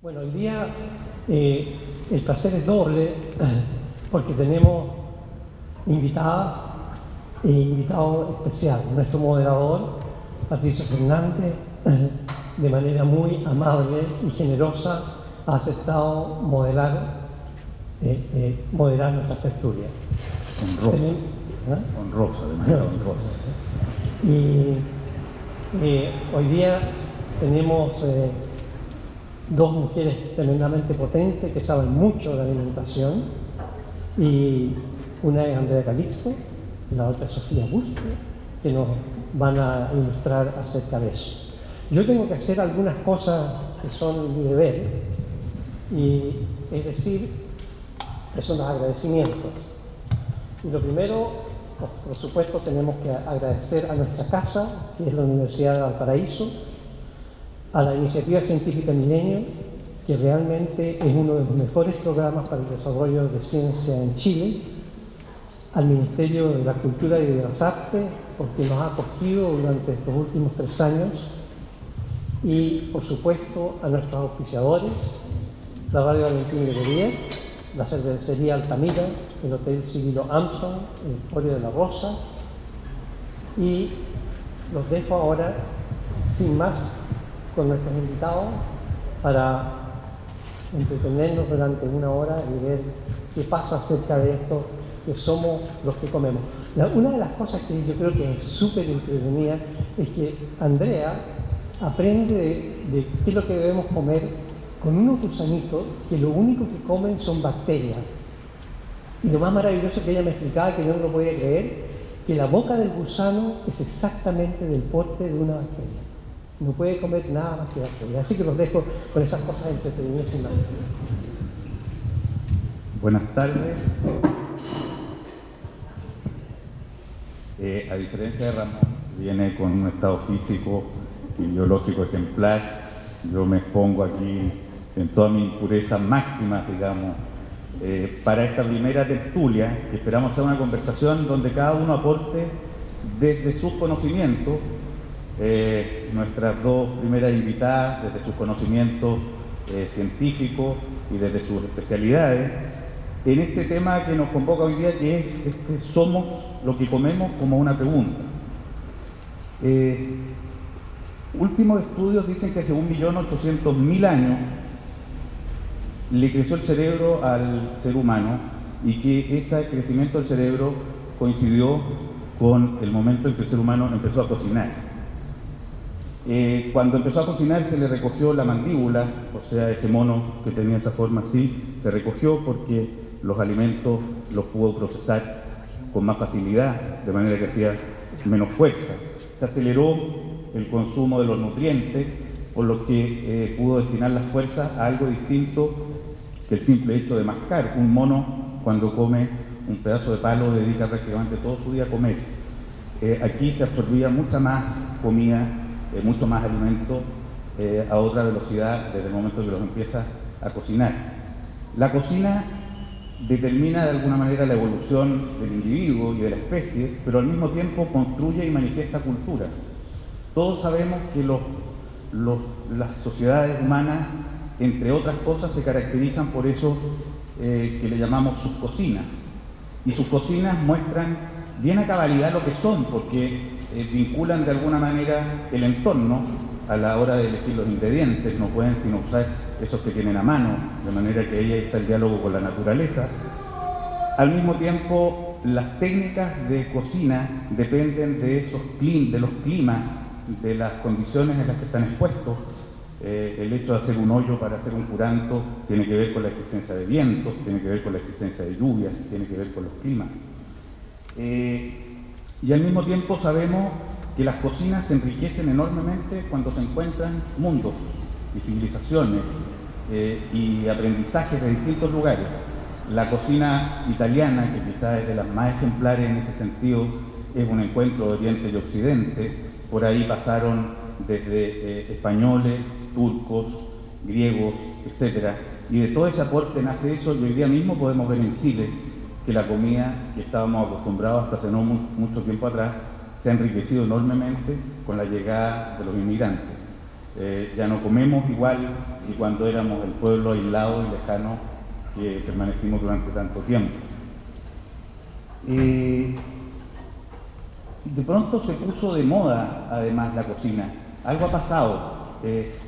Bueno, hoy día el placer es doble porque tenemos invitadas e invitado especial. Nuestro moderador, Patricio Fernández, de manera muy amable y generosa, ha aceptado moderar nuestra tertulia. Honrosa, de manera honrosa. Y hoy día tenemos dos mujeres tremendamente potentes que saben mucho de alimentación, y una es Andrea Calixto y la otra es Sofía Busto, que nos van a ilustrar acerca de eso. Yo tengo que hacer algunas cosas que son mi deber, y es decir, que son los agradecimientos. Y lo primero, por supuesto, tenemos que agradecer a nuestra casa, que es la Universidad de Valparaíso, a la Iniciativa Científica Milenio, que realmente es uno de los mejores programas para el desarrollo de ciencia en Chile, al Ministerio de la Cultura y de las Artes, porque nos ha acogido durante estos últimos 3 años, y por supuesto a nuestros auspiciadores, la Radio Valentín Levería, la Cervecería Altamira, el Hotel Sigilo Armstrong, el Emporio de la Rosa, y los dejo ahora sin más con nuestros invitados para entretenernos durante 1 hora y ver qué pasa acerca de esto que somos los que comemos. Una de las cosas que yo creo que es súper entretenida es que Andrea aprende de qué es lo que debemos comer con unos gusanitos que lo único que comen son bacterias. Y lo más maravilloso que ella me explicaba, que yo no lo podía creer, que la boca del gusano es exactamente del porte de una bacteria. No puede comer nada más que bacterias. Así que los dejo con esas cosas entretenidísimas. Buenas tardes. A diferencia de Ramón, viene con un estado físico y biológico ejemplar. Yo me expongo aquí en toda mi impureza máxima, digamos, para esta primera tertulia, que esperamos sea una conversación donde cada uno aporte desde sus conocimientos. Nuestras dos primeras invitadas, desde sus conocimientos científicos y desde sus especialidades, en este tema que nos convoca hoy día, que es que somos lo que comemos, como una pregunta. Últimos estudios dicen que hace 1.800.000 años le creció el cerebro al ser humano, y que ese crecimiento del cerebro coincidió con el momento en que el ser humano empezó a cocinar. Cuando empezó a cocinar se le recogió la mandíbula, o sea, ese mono que tenía esa forma así, se recogió porque los alimentos los pudo procesar con más facilidad, de manera que hacía menos fuerza. Se aceleró el consumo de los nutrientes, por lo que pudo destinar las fuerzas a algo distinto que el simple hecho de mascar. Un mono, cuando come un pedazo de palo, dedica prácticamente todo su día a comer. Aquí se absorbía mucha más comida, mucho más alimento a otra velocidad desde el momento que los empieza a cocinar. La cocina determina de alguna manera la evolución del individuo y de la especie, pero al mismo tiempo construye y manifiesta cultura. Todos sabemos que las sociedades humanas, entre otras cosas, se caracterizan por eso que le llamamos sus cocinas. Y sus cocinas muestran bien a cabalidad lo que son, porque vinculan de alguna manera el entorno a la hora de elegir los ingredientes. No pueden sino usar esos que tienen a mano, de manera que ahí está el diálogo con la naturaleza. Al mismo tiempo, las técnicas de cocina dependen de los climas, de las condiciones en las que están expuestos. El hecho de hacer un hoyo para hacer un curanto tiene que ver con la existencia de vientos, tiene que ver con la existencia de lluvias, tiene que ver con los climas. Y al mismo tiempo sabemos que las cocinas se enriquecen enormemente cuando se encuentran mundos y civilizaciones y aprendizajes de distintos lugares. La cocina italiana, que quizás es de las más ejemplares en ese sentido, es un encuentro de Oriente y Occidente. Por ahí pasaron desde españoles, turcos, griegos, etc. Y de todo ese aporte nace eso, y hoy día mismo podemos ver en Chile que la comida que estábamos acostumbrados hasta hace no mucho tiempo atrás se ha enriquecido enormemente con la llegada de los inmigrantes. Ya no comemos igual que cuando éramos el pueblo aislado y lejano que permanecimos durante tanto tiempo. De pronto se puso de moda, además, la cocina. Algo ha pasado.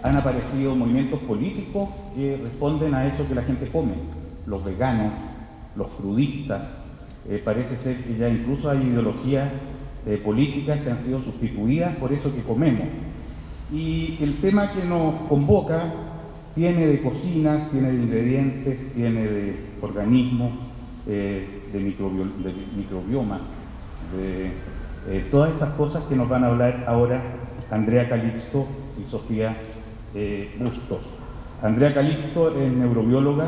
Han aparecido movimientos políticos que responden a eso que la gente come. Los veganos, los crudistas. Parece ser que ya incluso hay ideologías políticas que han sido sustituidas por eso que comemos. Y el tema que nos convoca tiene de cocina, tiene de ingredientes, tiene de organismos, de microbioma, de todas esas cosas que nos van a hablar ahora Andrea Calixto y Sofía Bustos. Andrea Calixto es neurobióloga,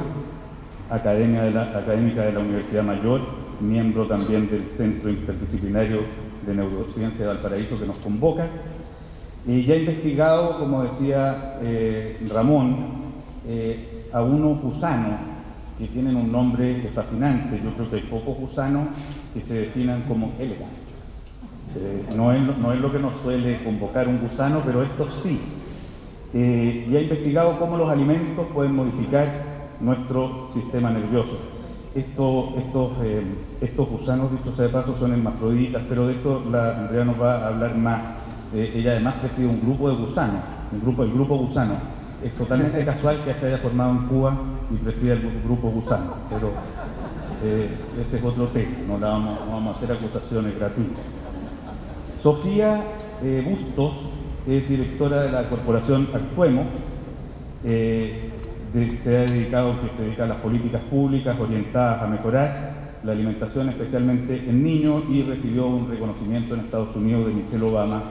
académica de la Universidad Mayor, miembro también del Centro Interdisciplinario de Neurociencia de Valparaíso que nos convoca. Y ya ha investigado, como decía Ramón, a unos gusanos que tienen un nombre fascinante. Yo creo que hay pocos gusanos que se definan como elegantes. No es lo que nos suele convocar un gusano, pero estos sí. Y ha investigado cómo los alimentos pueden modificar nuestro sistema nervioso. Estos gusanos, dicho sea de paso, son hermafroditas, pero de esto Andrea nos va a hablar más. Ella además preside un grupo de gusanos, el grupo gusano. Es totalmente casual que se haya formado en Cuba y presida el grupo gusano, pero ese es otro tema, no vamos a hacer acusaciones gratuitas. Sofía Bustos es directora de la corporación Actuemos, se dedica a las políticas públicas orientadas a mejorar la alimentación, especialmente en niños, y recibió un reconocimiento en Estados Unidos de Michelle Obama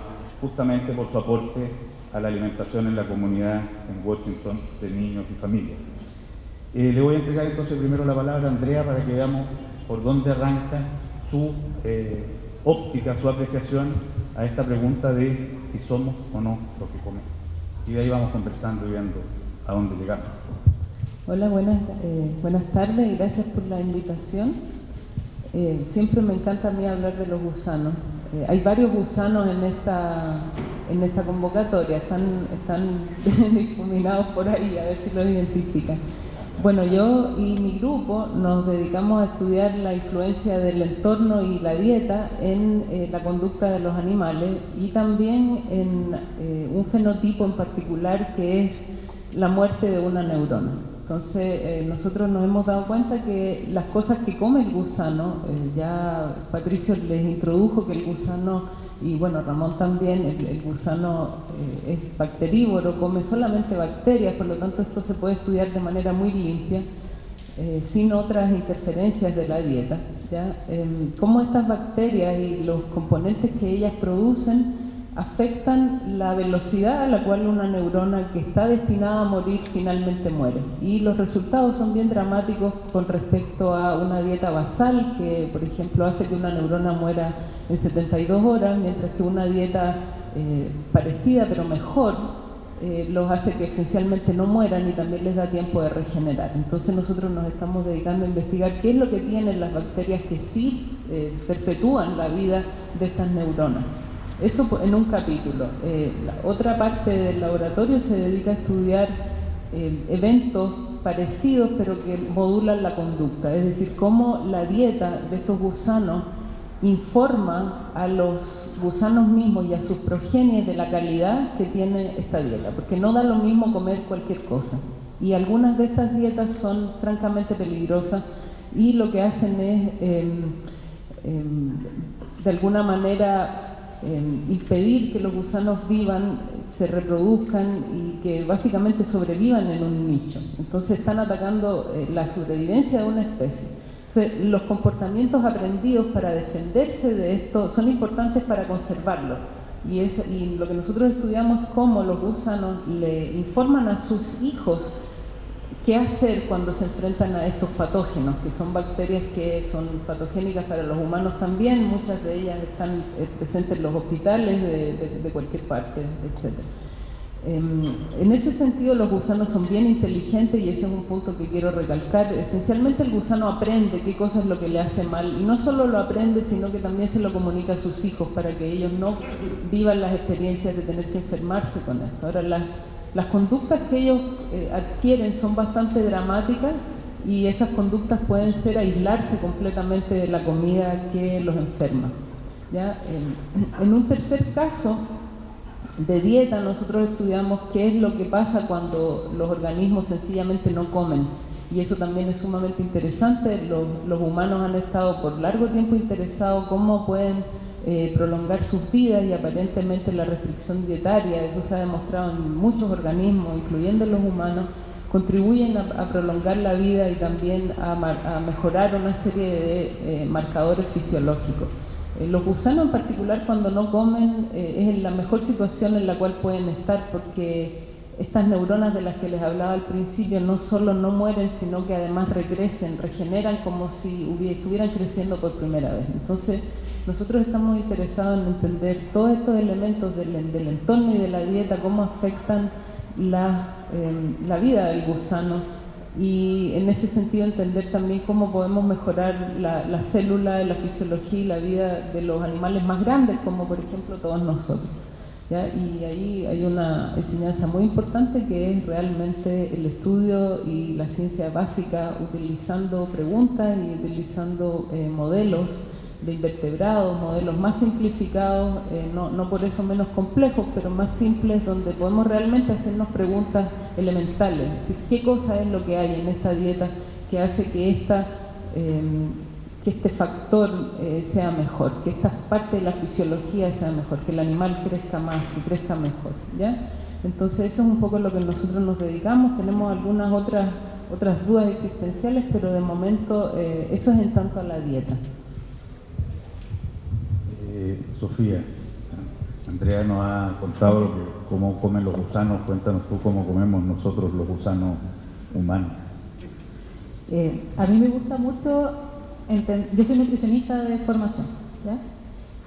justamente por su aporte a la alimentación en la comunidad en Washington de niños y familias. Le voy a entregar entonces primero la palabra a Andrea para que veamos por dónde arranca su óptica, su apreciación a esta pregunta de si somos o no lo que comemos. Y de ahí vamos conversando y viendo a dónde llegamos. Hola, buenas tardes y gracias por la invitación. Siempre me encanta a mí hablar de los gusanos. Hay varios gusanos en esta convocatoria, están difuminados por ahí, a ver si los identifican. Bueno, yo y mi grupo nos dedicamos a estudiar la influencia del entorno y la dieta en la conducta de los animales y también en un fenotipo en particular que es la muerte de una neurona. Entonces, nosotros nos hemos dado cuenta que las cosas que come el gusano, ya Patricio les introdujo que el gusano, y bueno, Ramón también, el gusano es bacterívoro, come solamente bacterias, por lo tanto esto se puede estudiar de manera muy limpia, sin otras interferencias de la dieta, ¿ya? Cómo estas bacterias y los componentes que ellas producen afectan la velocidad a la cual una neurona que está destinada a morir finalmente muere. Y los resultados son bien dramáticos con respecto a una dieta basal que, por ejemplo, hace que una neurona muera en 72 horas, mientras que una dieta parecida pero mejor los hace que esencialmente no mueran y también les da tiempo de regenerar. Entonces nosotros nos estamos dedicando a investigar qué es lo que tienen las bacterias que sí perpetúan la vida de estas neuronas. Eso en un capítulo. La otra parte del laboratorio se dedica a estudiar eventos parecidos pero que modulan la conducta, es decir, cómo la dieta de estos gusanos informa a los gusanos mismos y a sus progenies de la calidad que tiene esta dieta, porque no da lo mismo comer cualquier cosa. Y algunas de estas dietas son francamente peligrosas y lo que hacen es, de alguna manera, impedir que los gusanos vivan, se reproduzcan y que básicamente sobrevivan en un nicho. Entonces están atacando la sobrevivencia de una especie. Entonces, los comportamientos aprendidos para defenderse de esto son importantes para conservarlo. Y lo que nosotros estudiamos es cómo los gusanos le informan a sus hijos qué hacer cuando se enfrentan a estos patógenos, que son bacterias que son patogénicas para los humanos también, muchas de ellas están presentes en los hospitales de cualquier parte, etc. En ese sentido los gusanos son bien inteligentes y ese es un punto que quiero recalcar. Esencialmente el gusano aprende qué cosa es lo que le hace mal y no solo lo aprende sino que también se lo comunica a sus hijos para que ellos no vivan las experiencias de tener que enfermarse con esto. Ahora las conductas que ellos adquieren son bastante dramáticas y esas conductas pueden ser aislarse completamente de la comida que los enferma, ¿ya? En un tercer caso de dieta nosotros estudiamos qué es lo que pasa cuando los organismos sencillamente no comen y eso también es sumamente interesante. Los humanos han estado por largo tiempo interesados cómo pueden prolongar sus vidas y aparentemente la restricción dietaria, eso se ha demostrado en muchos organismos, incluyendo los humanos, contribuyen a prolongar la vida y también a mejorar una serie de marcadores fisiológicos. Los gusanos en particular cuando no comen es la mejor situación en la cual pueden estar porque estas neuronas de las que les hablaba al principio no solo no mueren sino que además regeneran como si estuvieran creciendo por primera vez. Entonces nosotros estamos interesados en entender todos estos elementos del entorno y de la dieta, cómo afectan la vida del gusano y en ese sentido entender también cómo podemos mejorar la célula, la fisiología y la vida de los animales más grandes, como por ejemplo todos nosotros, ¿ya? Y ahí hay una enseñanza muy importante que es realmente el estudio y la ciencia básica utilizando preguntas y utilizando modelos de invertebrados, modelos más simplificados, no por eso menos complejos, pero más simples, donde podemos realmente hacernos preguntas elementales. Es decir, ¿qué cosa es lo que hay en esta dieta que hace que este factor sea mejor, que esta parte de la fisiología sea mejor, que el animal crezca más, que crezca mejor, ¿ya? Entonces eso es un poco lo que nosotros nos dedicamos. Tenemos algunas otras dudas existenciales, pero de momento eso es en tanto a la dieta. Sofía, Andrea nos ha contado cómo comen los gusanos. Cuéntanos tú cómo comemos nosotros los gusanos humanos. A mí me gusta mucho, yo soy nutricionista de formación, ¿ya?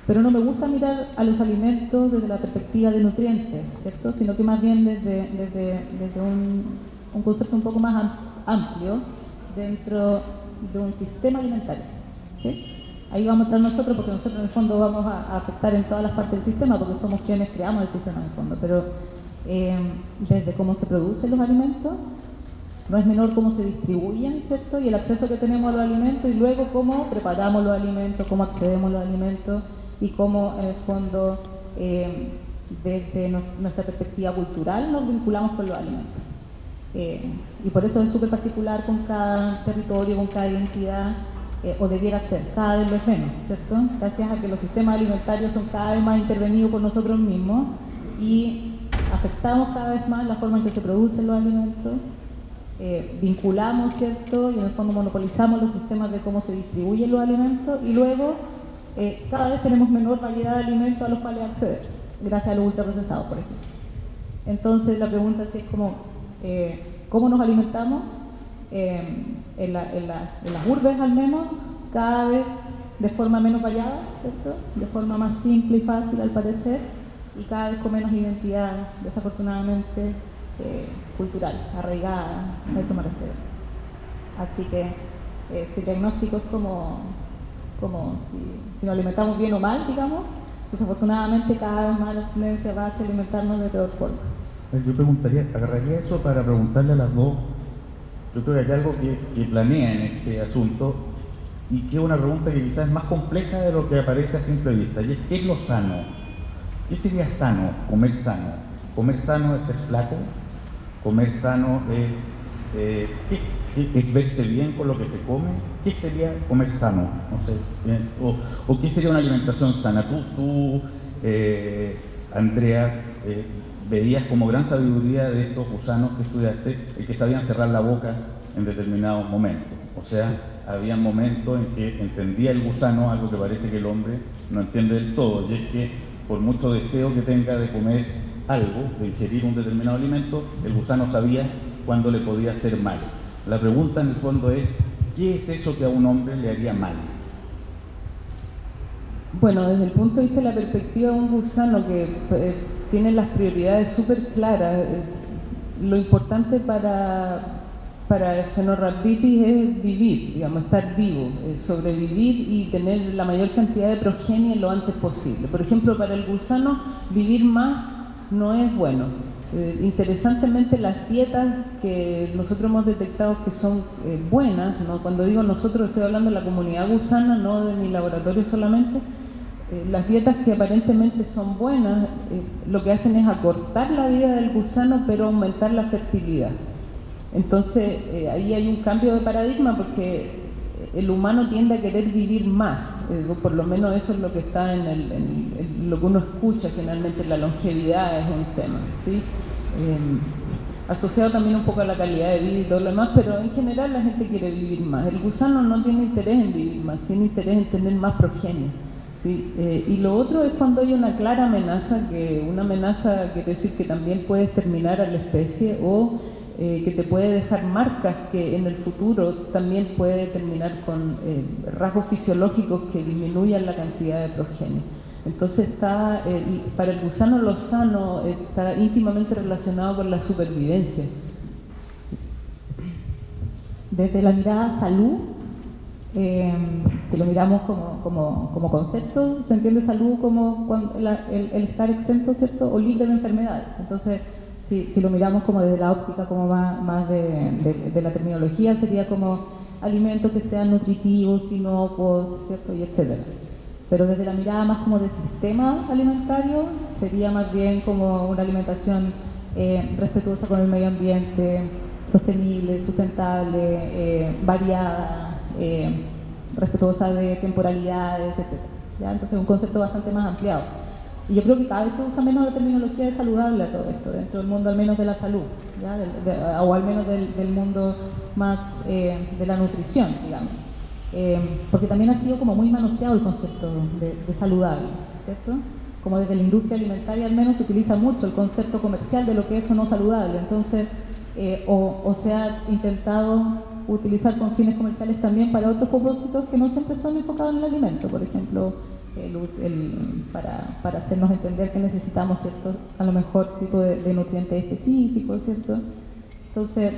Pero no me gusta mirar a los alimentos desde la perspectiva de nutrientes, ¿cierto? Sino que más bien desde un concepto un poco más amplio dentro de un sistema alimentario, ¿sí? Ahí vamos a entrar nosotros porque nosotros en el fondo vamos a afectar en todas las partes del sistema porque somos quienes creamos el sistema en el fondo, pero desde cómo se producen los alimentos, no es menor cómo se distribuyen, ¿cierto? Y el acceso que tenemos a los alimentos y luego cómo preparamos los alimentos, cómo accedemos a los alimentos y cómo en el fondo desde nuestra perspectiva cultural nos vinculamos con los alimentos. Y por eso es súper particular con cada territorio, con cada identidad. O debiera ser, cada vez lo es menos, ¿cierto? Gracias a que los sistemas alimentarios son cada vez más intervenidos por nosotros mismos y afectamos cada vez más la forma en que se producen los alimentos, vinculamos, ¿cierto? Y en el fondo monopolizamos los sistemas de cómo se distribuyen los alimentos y luego cada vez tenemos menor variedad de alimentos a los cuales acceder, gracias a los ultraprocesados, por ejemplo. Entonces la pregunta es ¿cómo nos alimentamos? En las urbes al menos, cada vez de forma menos variada, ¿cierto? De forma más simple y fácil al parecer, y cada vez con menos identidad, desafortunadamente, cultural, arraigada, a eso me refiero. Así que ese diagnóstico es como si nos alimentamos bien o mal, digamos, desafortunadamente cada vez más la tendencia va a alimentarnos de peor forma. Yo agarraría eso para preguntarle a las dos. Yo creo que hay algo que planea en este asunto y que es una pregunta que quizás es más compleja de lo que aparece a simple vista, y es ¿qué es lo sano? ¿Qué sería sano? Comer sano. ¿Comer sano es ser flaco? ¿Comer sano es verse bien con lo que se come? ¿Qué sería comer sano? No sé, o ¿qué sería una alimentación sana? Tú Andrea, veías como gran sabiduría de estos gusanos que estudiaste, el que sabían cerrar la boca en determinados momentos. O sea, había momentos en que entendía el gusano algo que parece que el hombre no entiende del todo, y es que por mucho deseo que tenga de comer algo, de ingerir un determinado alimento, el gusano sabía cuándo le podía hacer mal. La pregunta en el fondo es, ¿qué es eso que a un hombre le haría mal? Bueno, desde el punto de vista de la perspectiva de un gusano que tienen las prioridades súper claras. Lo importante para Cenorhabditis es vivir, digamos, estar vivo, sobrevivir y tener la mayor cantidad de progenie lo antes posible. Por ejemplo, para el gusano, vivir más no es bueno. Interesantemente, las dietas que nosotros hemos detectado que son buenas, ¿no? Cuando digo nosotros estoy hablando de la comunidad gusana, no de mi laboratorio solamente, las dietas que aparentemente son buenas, lo que hacen es acortar la vida del gusano pero aumentar la fertilidad. Entonces ahí hay un cambio de paradigma porque el humano tiende a querer vivir más, por lo menos eso es lo que está en lo que uno escucha generalmente. La longevidad es un tema, ¿sí? Asociado también un poco a la calidad de vida y todo lo demás, pero en general la gente quiere vivir más. El gusano no tiene interés en vivir más, tiene interés en tener más progenie, ¿sí? Y lo otro es cuando hay una clara amenaza, que una amenaza quiere decir que también puede exterminar a la especie o que te puede dejar marcas que en el futuro también puede terminar con rasgos fisiológicos que disminuyan la cantidad de progenie. Entonces para el gusano lo sano está íntimamente relacionado con la supervivencia. Desde la mirada salud, si lo miramos como concepto, se entiende salud como el estar exento, ¿cierto?, o libre de enfermedades. Entonces, si lo miramos como desde la óptica como más de la terminología, sería como alimentos que sean nutritivos, inocuos, ¿cierto?, y etcétera. Pero desde la mirada más como del sistema alimentario, sería más bien como una alimentación respetuosa con el medio ambiente, sostenible, sustentable, variada, respetuosa de temporalidades, etc. ¿Ya? Entonces un concepto bastante más ampliado. Y yo creo que cada vez se usa menos la terminología de saludable a todo esto, dentro del mundo al menos de la salud, ¿ya? O al menos del mundo más de la nutrición, digamos. Porque también ha sido como muy manoseado el concepto de saludable, ¿cierto? Como desde la industria alimentaria al menos se utiliza mucho el concepto comercial de lo que es o no saludable. Entonces, o se ha intentado utilizar con fines comerciales también para otros propósitos que no siempre son enfocados en el alimento. Por ejemplo, para hacernos entender que necesitamos cierto, a lo mejor, tipo de nutrientes específicos, ¿cierto? Entonces,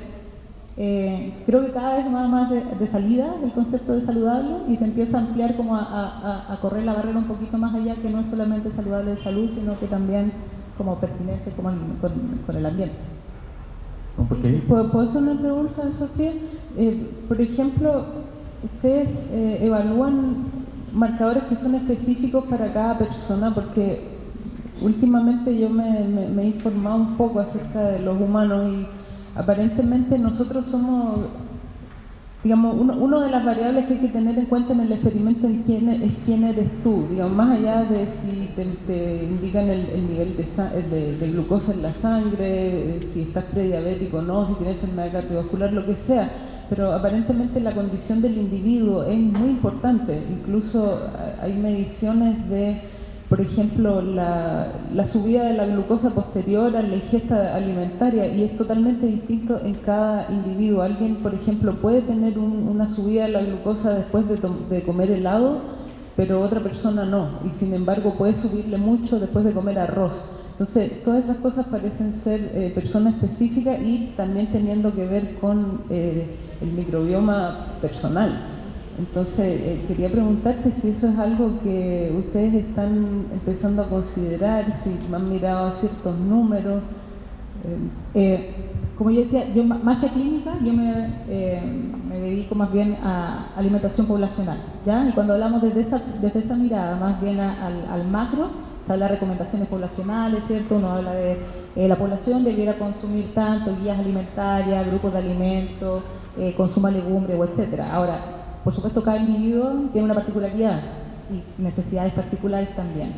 creo que cada vez va más de salida el concepto de saludable y se empieza a ampliar como a correr la barrera un poquito más allá, que no es solamente saludable de salud, sino que también como pertinente con el ambiente. ¿Puedo hacer una pregunta, Sofía? Por ejemplo, ¿ustedes evalúan marcadores que son específicos para cada persona? Porque últimamente yo me he informado un poco acerca de los humanos y aparentemente nosotros somos, digamos, una de las variables que hay que tener en cuenta en el experimento es quién eres tú, digamos, más allá de si te indican el nivel de glucosa en la sangre, si estás prediabético o no, si tienes enfermedad cardiovascular, lo que sea. Pero aparentemente la condición del individuo es muy importante. Incluso hay mediciones de, por ejemplo, la subida de la glucosa posterior a la ingesta alimentaria, y es totalmente distinto en cada individuo. Alguien, por ejemplo, puede tener una subida de la glucosa después de comer helado, pero otra persona no, y sin embargo puede subirle mucho después de comer arroz. Entonces, todas esas cosas parecen ser persona específica y también teniendo que ver con el microbioma personal. Entonces, quería preguntarte si eso es algo que ustedes están empezando a considerar, si han mirado a ciertos números. Como yo decía, yo más que clínica, yo me dedico más bien a alimentación poblacional, ¿ya? Y cuando hablamos desde esa mirada, más bien al macro, se habla de recomendaciones poblacionales, ¿cierto? Uno habla de la población debiera consumir tanto, guías alimentarias, grupos de alimentos, consuma legumbre o etcétera. Ahora, por supuesto, cada individuo tiene una particularidad y necesidades particulares también.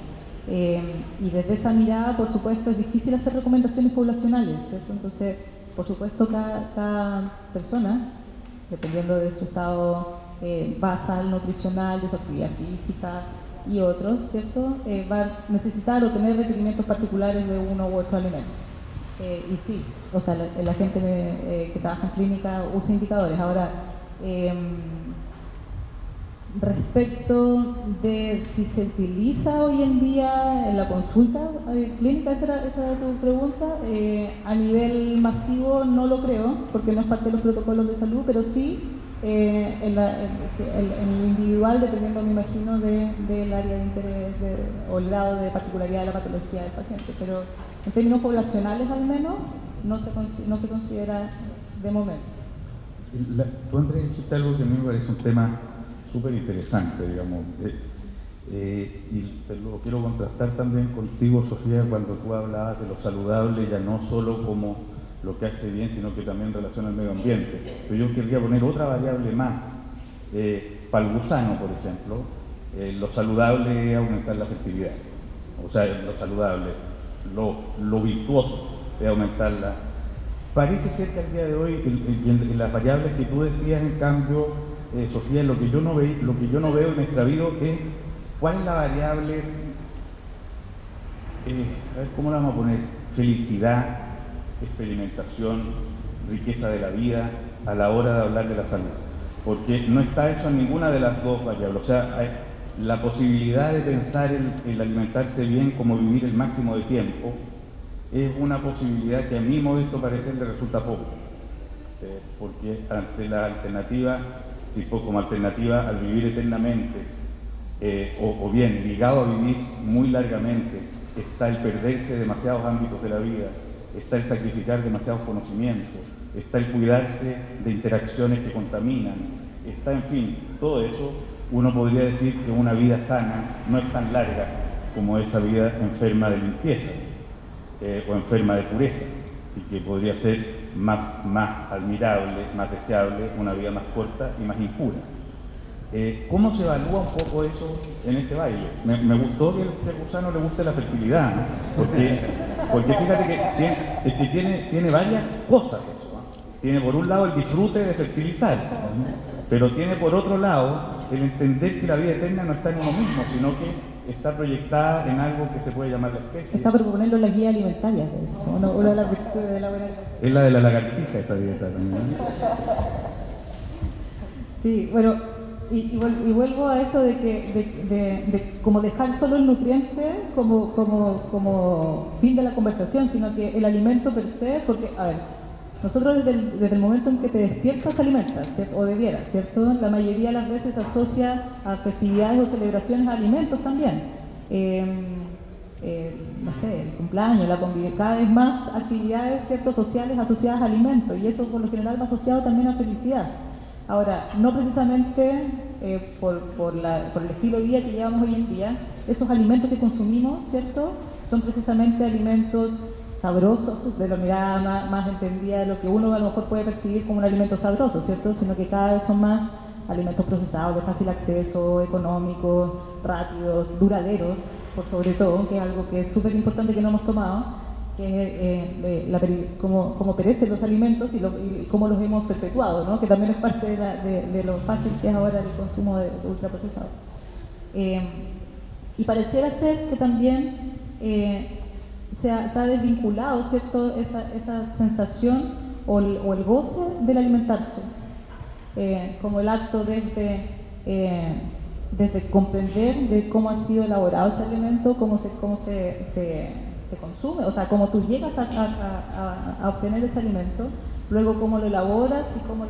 Y desde esa mirada, por supuesto, es difícil hacer recomendaciones poblacionales, ¿cierto? Entonces, por supuesto, cada persona, dependiendo de su estado basal, nutricional, de su actividad física y otros, ¿cierto? Va a necesitar o tener requerimientos particulares de uno u otro alimento. Y sí, o sea, la gente que trabaja en clínica usa indicadores. Ahora, Respecto de si se utiliza hoy en día en la consulta clínica, esa era tu pregunta, a nivel masivo no lo creo, porque no es parte de los protocolos de salud, pero sí en el individual, dependiendo, me imagino, del área de interés o el grado de particularidad de la patología del paciente. Pero en términos poblacionales, al menos, no se considera de momento. Tú, Andrés, dijiste algo que a mí me parece un tema súper interesante, digamos, y te lo quiero contrastar también contigo, Sofía, cuando tú hablabas de lo saludable, ya no solo como lo que hace bien, sino que también en relación al medio ambiente. Pero yo querría poner otra variable más. Para el gusano, por ejemplo, lo saludable es aumentar la fertilidad. O sea, lo saludable, lo virtuoso es aumentarla. Parece ser que al día de hoy, en las variables que tú decías, en cambio, Sofía, lo que yo no veo en extravío es cuál es la variable, a ver, ¿cómo la vamos a poner? Felicidad, experimentación, riqueza de la vida a la hora de hablar de la salud. Porque no está eso en ninguna de las dos variables. O sea, la posibilidad de pensar el alimentarse bien como vivir el máximo de tiempo es una posibilidad que a mí, modesto parecer, le resulta poco. Porque ante la alternativa, si fue como alternativa al vivir eternamente, o bien ligado a vivir muy largamente, está el perderse demasiados ámbitos de la vida, está el sacrificar demasiados conocimientos, está el cuidarse de interacciones que contaminan, está, en fin, todo eso. Uno podría decir que una vida sana no es tan larga como esa vida enferma de limpieza o enferma de pureza, y que podría ser más admirable, más deseable, una vida más corta y más impura. ¿Cómo se evalúa un poco eso en este baile? Me gustó que al gusano le guste la fertilidad, ¿no? Porque fíjate que tiene varias cosas eso, ¿no? Tiene por un lado el disfrute de fertilizar, ¿no? Pero tiene por otro lado el entender que la vida eterna no está en uno mismo, sino que está proyectada en algo que se puede llamar la especie. Está proponerlo en la guía alimentaria, de hecho, una de las virtudes de la buena alimentación. Es la de la lagartija esa dieta también. Sí, bueno, y vuelvo a esto de como dejar solo el nutriente como fin de la conversación, sino que el alimento per se, porque, a ver, nosotros desde el momento en que te despiertas te alimentas, ¿cierto? O debieras, ¿cierto? La mayoría de las veces se asocia a festividades o celebraciones a alimentos también. No sé, el cumpleaños, la convivencia, cada vez más actividades, ¿cierto?, sociales asociadas a alimentos, y eso por lo general va asociado también a felicidad. Ahora, no precisamente por el estilo de vida que llevamos hoy en día, esos alimentos que consumimos, ¿cierto?, son precisamente alimentos sabrosos, de la mirada más entendida de lo que uno a lo mejor puede percibir como un alimento sabroso, ¿cierto?, sino que cada vez son más alimentos procesados, de fácil acceso, económicos, rápidos, duraderos, por sobre todo, que es algo que es súper importante que no hemos tomado, que es cómo perecen los alimentos y cómo los hemos perpetuado, ¿no?, que también es parte de lo fácil que es ahora el consumo de ultraprocesados. Y pareciera ser que también se ha desvinculado, ¿cierto?, esa sensación o el goce del alimentarse, como el acto desde comprender de cómo ha sido elaborado ese alimento, cómo se consume, o sea, cómo tú llegas a obtener ese alimento, luego cómo lo elaboras y cómo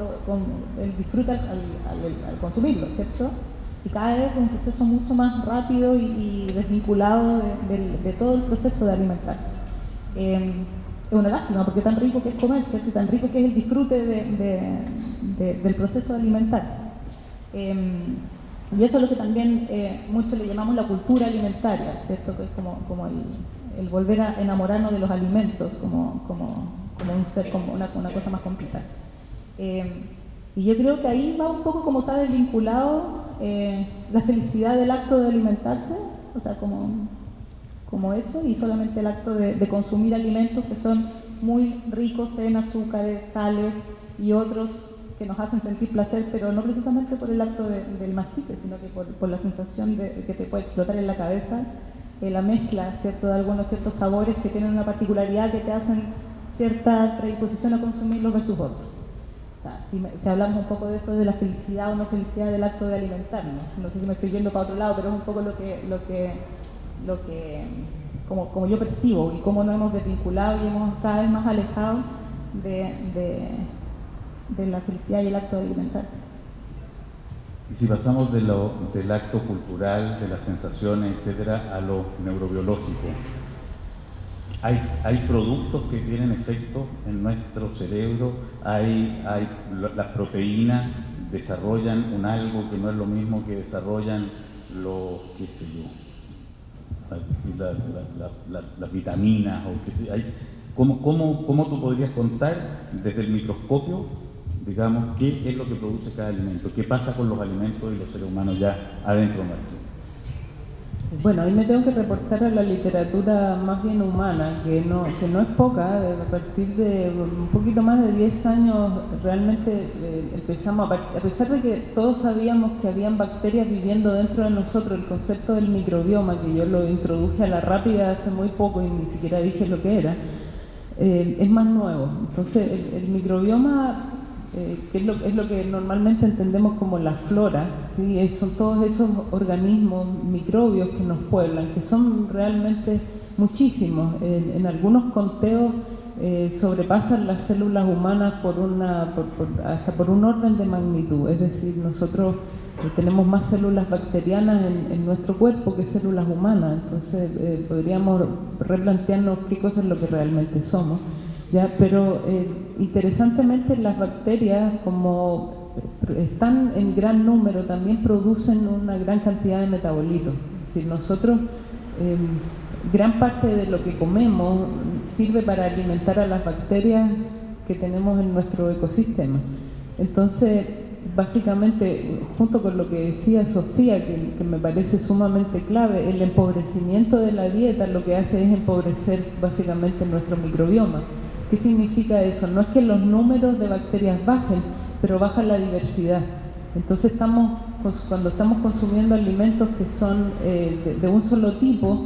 el disfruta al consumirlo, ¿cierto? Y cada vez es un proceso mucho más rápido y desvinculado de todo el proceso de alimentarse. Es una lástima, porque tan rico que es comer, ¿cierto?, y tan rico que es el disfrute del proceso de alimentarse. Y eso es lo que también muchos le llamamos la cultura alimentaria, ¿cierto?, que es como el volver a enamorarnos de los alimentos como un ser, como una cosa más completa. Y yo creo que ahí va un poco como se ha desvinculado la felicidad del acto de alimentarse, o sea, como hecho, y solamente el acto de consumir alimentos que son muy ricos en azúcares, sales y otros que nos hacen sentir placer, pero no precisamente por el acto del mastique, sino que por la sensación de que te puede explotar en la cabeza, la mezcla, ¿cierto?, de algunos ciertos sabores que tienen una particularidad que te hacen cierta predisposición a consumirlos versus otros. O sea, si hablamos un poco de eso, de la felicidad o no felicidad del acto de alimentarnos, no sé si me estoy yendo para otro lado, pero es un poco como yo percibo y cómo nos hemos desvinculado y hemos cada vez más alejado de la felicidad y el acto de alimentarse. Y si pasamos del acto cultural, de las sensaciones, etcétera, a lo neurobiológico, hay productos que tienen efecto en nuestro cerebro, las proteínas desarrollan un algo que no es lo mismo que desarrollan qué sé yo, las vitaminas, o qué sé, ¿cómo tú podrías contar desde el microscopio, digamos, qué es lo que produce cada alimento, qué pasa con los alimentos y los seres humanos ya adentro nuestro? Bueno, ahí me tengo que reportar a la literatura más bien humana, que no es poca. A partir de un poquito más de 10 años realmente empezamos, a pesar de que todos sabíamos que habían bacterias viviendo dentro de nosotros, el concepto del microbioma, que yo lo introduje a la rápida hace muy poco y ni siquiera dije lo que era, es más nuevo. Entonces el microbioma, que es lo que normalmente entendemos como la flora, ¿sí? Son todos esos organismos, microbios que nos pueblan, que son realmente muchísimos. En algunos conteos sobrepasan las células humanas hasta por un orden de magnitud. Es decir, nosotros tenemos más células bacterianas en nuestro cuerpo que células humanas. Entonces podríamos replantearnos qué cosa es lo que realmente somos. ¿Ya? Pero interesantemente las bacterias, como están en gran número, también producen una gran cantidad de metabolitos. Es decir, nosotros, gran parte de lo que comemos sirve para alimentar a las bacterias que tenemos en nuestro ecosistema. Entonces, básicamente, junto con lo que decía Sofía, que me parece sumamente clave, el empobrecimiento de la dieta lo que hace es empobrecer básicamente nuestro microbioma. ¿Qué significa eso? No es que los números de bacterias bajen, pero baja la diversidad. Entonces cuando estamos consumiendo alimentos que son de un solo tipo,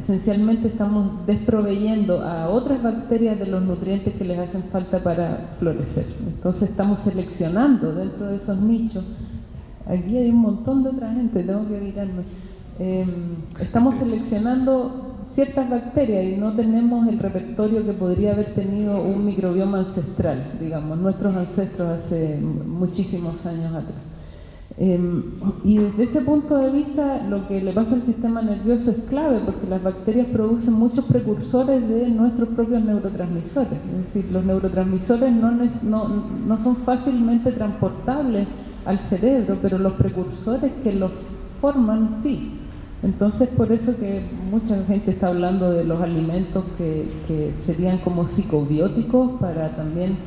esencialmente estamos desproveyendo a otras bacterias de los nutrientes que les hacen falta para florecer. Entonces estamos seleccionando dentro de esos nichos. Aquí hay un montón de otra gente, tengo que evitarme. Estamos seleccionando ciertas bacterias y no tenemos el repertorio que podría haber tenido un microbioma ancestral, digamos, nuestros ancestros hace muchísimos años atrás. Y desde ese punto de vista, lo que le pasa al sistema nervioso es clave, porque las bacterias producen muchos precursores de nuestros propios neurotransmisores. Es decir, los neurotransmisores no son fácilmente transportables al cerebro, pero los precursores que los forman sí. Entonces, por eso que mucha gente está hablando de los alimentos que serían como psicobióticos para también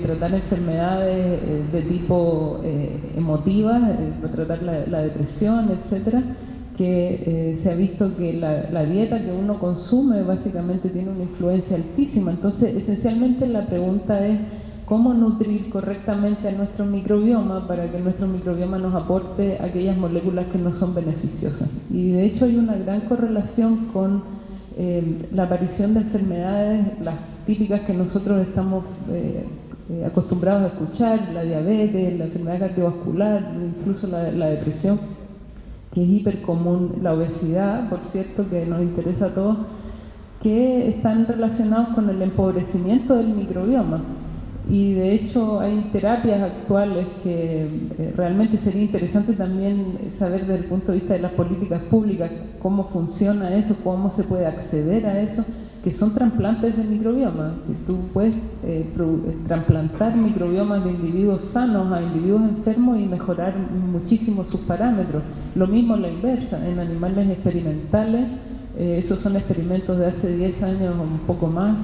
tratar enfermedades de tipo emotivas, tratar la depresión, etcétera, que se ha visto que la dieta que uno consume básicamente tiene una influencia altísima. Entonces, esencialmente la pregunta es cómo nutrir correctamente a nuestro microbioma para que nuestro microbioma nos aporte aquellas moléculas que nos son beneficiosas. Y de hecho hay una gran correlación con la aparición de enfermedades, las típicas que nosotros estamos acostumbrados a escuchar, la diabetes, la enfermedad cardiovascular, incluso la depresión, que es hipercomún, la obesidad, por cierto, que nos interesa a todos, que están relacionados con el empobrecimiento del microbioma. Y de hecho hay terapias actuales que realmente sería interesante también saber desde el punto de vista de las políticas públicas cómo funciona eso, cómo se puede acceder a eso, que son trasplantes de microbioma. Si tú puedes trasplantar microbiomas de individuos sanos a individuos enfermos y mejorar muchísimo sus parámetros. Lo mismo la inversa, en animales experimentales, esos son experimentos de hace 10 años o un poco más,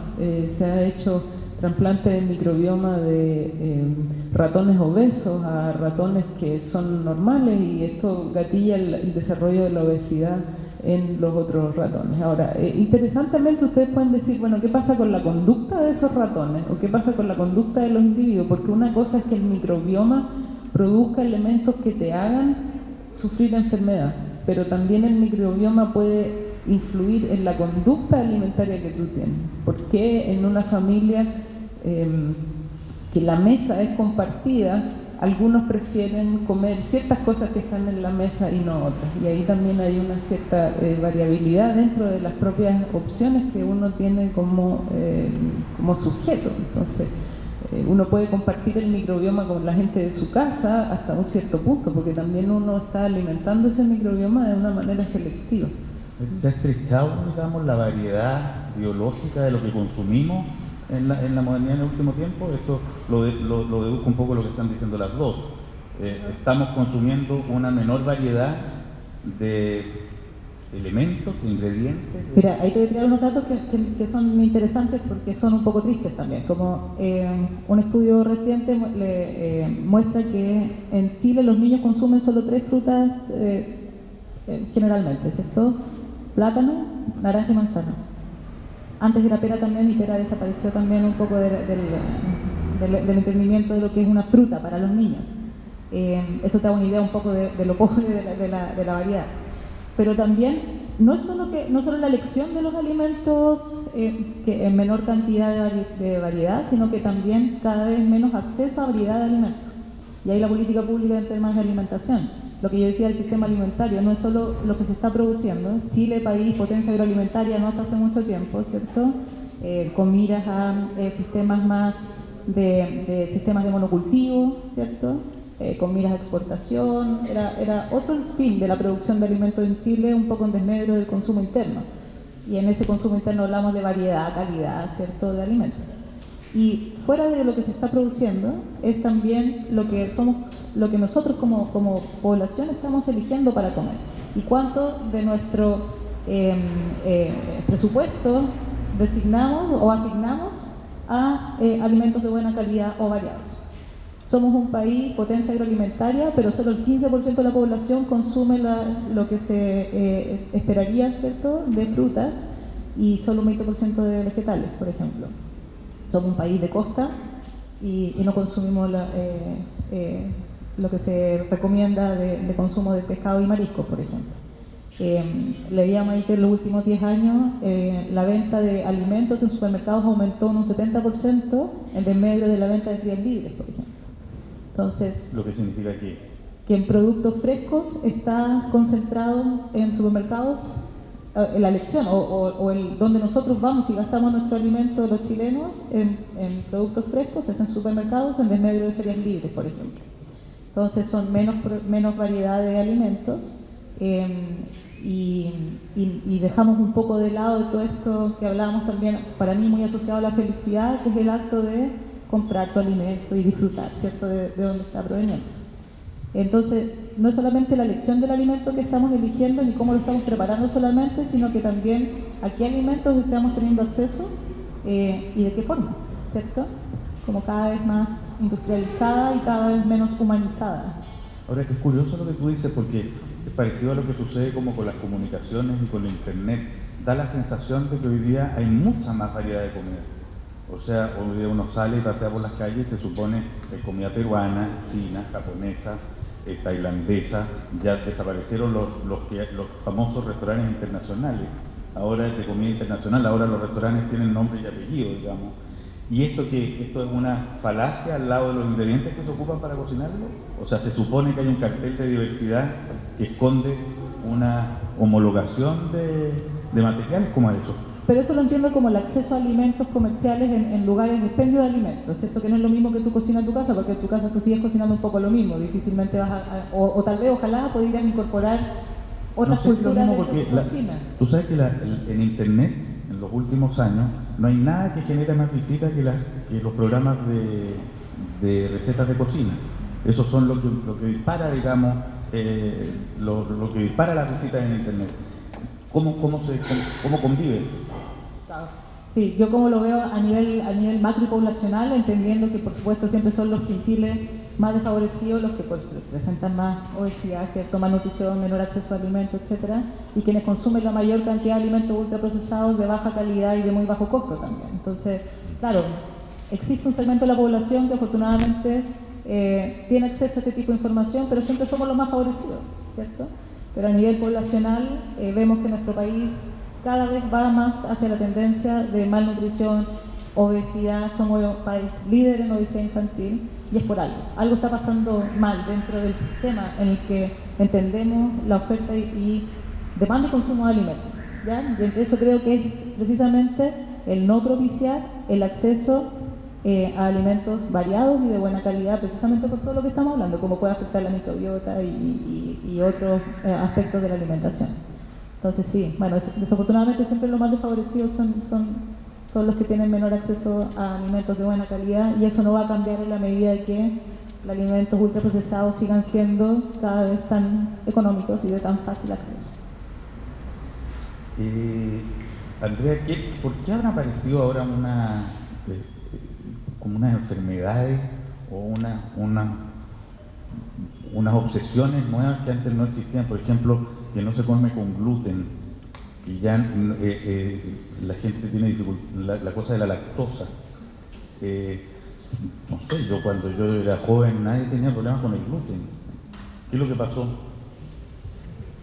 se ha hecho trasplante de microbioma de ratones obesos a ratones que son normales, y esto gatilla el desarrollo de la obesidad en los otros ratones. Ahora, interesantemente ustedes pueden decir, bueno, ¿qué pasa con la conducta de esos ratones? ¿O qué pasa con la conducta de los individuos? Porque una cosa es que el microbioma produzca elementos que te hagan sufrir enfermedad, pero también el microbioma puede influir en la conducta alimentaria que tú tienes. ¿Por qué en una familia que la mesa es compartida, algunos prefieren comer ciertas cosas que están en la mesa y no otras. Y ahí también hay una cierta variabilidad dentro de las propias opciones que uno tiene como sujeto. Entonces, uno puede compartir el microbioma con la gente de su casa hasta un cierto punto, porque también uno está alimentando ese microbioma de una manera selectiva. ¿Se ha estrechado, digamos, la variedad biológica de lo que consumimos en la modernidad en el último tiempo? Esto lo deduzco un poco de lo que están diciendo las dos. Estamos consumiendo una menor variedad de elementos, de ingredientes. Mira, ahí te voy a tirar unos datos que son muy interesantes porque son un poco tristes también. Como un estudio reciente muestra que en Chile los niños consumen solo 3 frutas generalmente, ¿cierto? Plátano, naranja y manzana. Antes era pera también, y pera desapareció también un poco del entendimiento de lo que es una fruta para los niños. Eso te da una idea un poco de lo pobre de la variedad. Pero también no es solo la elección de los alimentos que en menor cantidad de variedad, sino que también cada vez menos acceso a variedad de alimentos. Y ahí la política pública en temas de alimentación. Lo que yo decía del sistema alimentario, no es solo lo que se está produciendo. Chile, país, potencia agroalimentaria, no hasta hace mucho tiempo, ¿cierto? Con miras a sistemas más de sistemas de monocultivo, ¿cierto? Con miras a exportación. Era otro el fin de la producción de alimentos en Chile, un poco en desmedro del consumo interno. Y en ese consumo interno hablamos de variedad, calidad, ¿cierto?, de alimentos. Y fuera de lo que se está produciendo es también lo que nosotros como población estamos eligiendo para comer. Y cuánto de nuestro presupuesto designamos o asignamos a alimentos de buena calidad o variados. Somos un país potencia agroalimentaria, pero solo el 15% de la población consume lo que se esperaría, ¿cierto?, de frutas, y solo un 20% de vegetales, por ejemplo. Somos un país de costa y no consumimos lo que se recomienda de consumo de pescado y mariscos, por ejemplo. Leíamos ahí que en los últimos 10 años la venta de alimentos en supermercados aumentó en un 70% en desmedro de la venta de frías libres, por ejemplo. Entonces, Lo que significa que en productos frescos está concentrado en supermercados la elección o donde nosotros vamos y gastamos nuestro alimento de los chilenos en productos frescos es en supermercados en desmedro de ferias libres, por ejemplo. Entonces son menos variedad de alimentos y dejamos un poco de lado de todo esto que hablábamos también, para mí muy asociado a la felicidad, que es el acto de comprar tu alimento y disfrutar, ¿cierto?, de dónde está proveniendo. Entonces, no es solamente la elección del alimento que estamos eligiendo ni cómo lo estamos preparando solamente, sino que también a qué alimentos estamos teniendo acceso y de qué forma, ¿cierto? Como cada vez más industrializada y cada vez menos humanizada. Ahora, es curioso lo que tú dices, porque es parecido a lo que sucede como con las comunicaciones y con la internet. Da la sensación de que hoy día hay mucha más variedad de comida. O sea, hoy día uno sale y pasea por las calles y se supone que comida peruana, china, japonesa, tailandesa, ya desaparecieron los famosos restaurantes internacionales. Ahora es de comida internacional, ahora los restaurantes tienen nombre y apellido, digamos. ¿Y esto es una falacia al lado de los ingredientes que se ocupan para cocinarlo? O sea, se supone que hay un cartel de diversidad que esconde una homologación de materiales como eso. Pero eso lo entiendo como el acceso a alimentos comerciales en lugares de expendio de alimentos, ¿cierto? Que no es lo mismo que tú cocinas en tu casa, porque en tu casa tú sigues cocinando un poco lo mismo, difícilmente vas o tal vez, ojalá, podrías incorporar otras culturas de tu cocina. Tú sabes que en internet, en los últimos años, no hay nada que genere más visitas que los programas de recetas de cocina. Esos son lo que dispara, digamos, lo que dispara las visitas en internet. ¿Cómo convive? Sí, yo como lo veo a nivel macropoblacional, entendiendo que por supuesto siempre son los quintiles más desfavorecidos los que presentan más obesidad, ¿cierto?, más nutrición, menor acceso a alimentos, etcétera, y quienes consumen la mayor cantidad de alimentos ultraprocesados de baja calidad y de muy bajo costo también. Entonces, claro, existe un segmento de la población que afortunadamente tiene acceso a este tipo de información, pero siempre somos los más favorecidos, ¿cierto? Pero a nivel poblacional vemos que nuestro país cada vez va más hacia la tendencia de malnutrición, obesidad, somos el país líder en obesidad infantil y es por algo. Algo está pasando mal dentro del sistema en el que entendemos la oferta y demanda y consumo de alimentos, ¿ya? Y entre eso creo que es precisamente el no propiciar el acceso a alimentos variados y de buena calidad, precisamente por todo lo que estamos hablando, cómo puede afectar la microbiota y otros aspectos de la alimentación. Entonces sí, bueno, desafortunadamente siempre los más desfavorecidos son los que tienen menor acceso a alimentos de buena calidad, y eso no va a cambiar en la medida de que los alimentos ultraprocesados sigan siendo cada vez tan económicos y de tan fácil acceso. Andrea, ¿por qué han aparecido ahora como unas enfermedades o unas obsesiones nuevas que antes no existían? Por ejemplo, que no se come con gluten, y ya la gente tiene dificultad, la cosa de la lactosa. No sé, cuando yo era joven nadie tenía problemas con el gluten. ¿Qué es lo que pasó?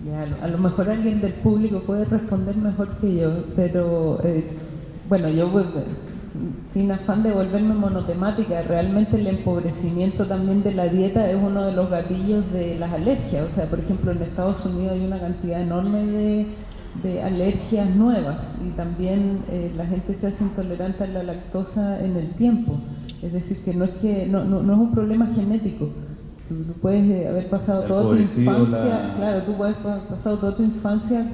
Ya, a lo mejor alguien del público puede responder mejor que yo, pero bueno, yo sin afán de volverme monotemática, realmente el empobrecimiento también de la dieta es uno de los gatillos de las alergias. O sea, por ejemplo, en Estados Unidos hay una cantidad enorme de alergias nuevas, y también la gente se hace intolerante a la lactosa en el tiempo. Es decir, que no es un problema genético. Tú puedes haber pasado toda tu infancia, claro, tú puedes haber pasado toda tu infancia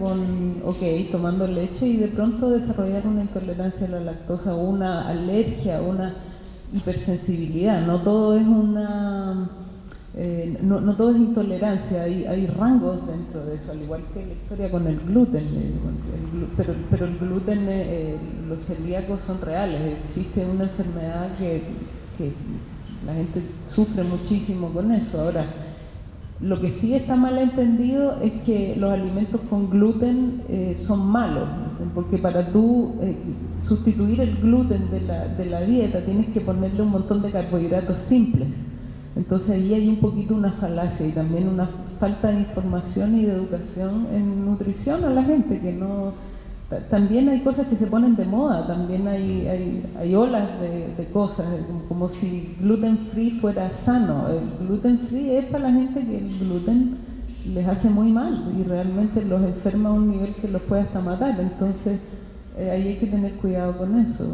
tomando leche, y de pronto desarrollar una intolerancia a la lactosa, o una alergia, una hipersensibilidad. No todo es no todo es intolerancia, hay rangos dentro de eso, al igual que la historia con el gluten. Pero el gluten, los celíacos son reales, existe una enfermedad que la gente sufre muchísimo con eso. Ahora, lo que sí está mal entendido es que los alimentos con gluten son malos, porque para tú sustituir el gluten de la dieta tienes que ponerle un montón de carbohidratos simples. Entonces ahí hay un poquito una falacia y también una falta de información y de educación en nutrición a la gente, que no... También hay cosas que se ponen de moda, también hay olas de cosas, como si gluten free fuera sano. El gluten free es para la gente que el gluten les hace muy mal y realmente los enferma a un nivel que los puede hasta matar. Entonces ahí hay que tener cuidado con eso,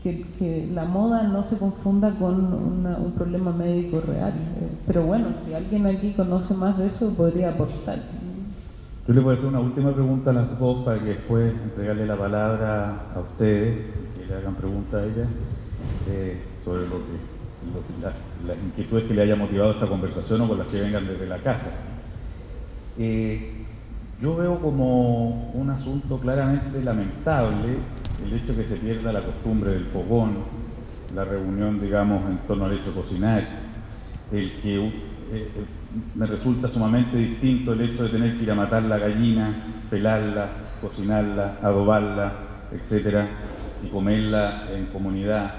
que la moda no se confunda con un problema médico real. Pero bueno, si alguien aquí conoce más de eso, podría aportar. Yo les voy a hacer una última pregunta a las dos para que después entregarle la palabra a ustedes, que le hagan preguntas a ella sobre las inquietudes que le haya motivado esta conversación o con las que vengan desde la casa. Yo veo como un asunto claramente lamentable el hecho que se pierda la costumbre del fogón, la reunión, digamos, en torno al hecho de cocinar, el que me resulta sumamente distinto el hecho de tener que ir a matar la gallina, pelarla, cocinarla, adobarla, etcétera, y comerla en comunidad,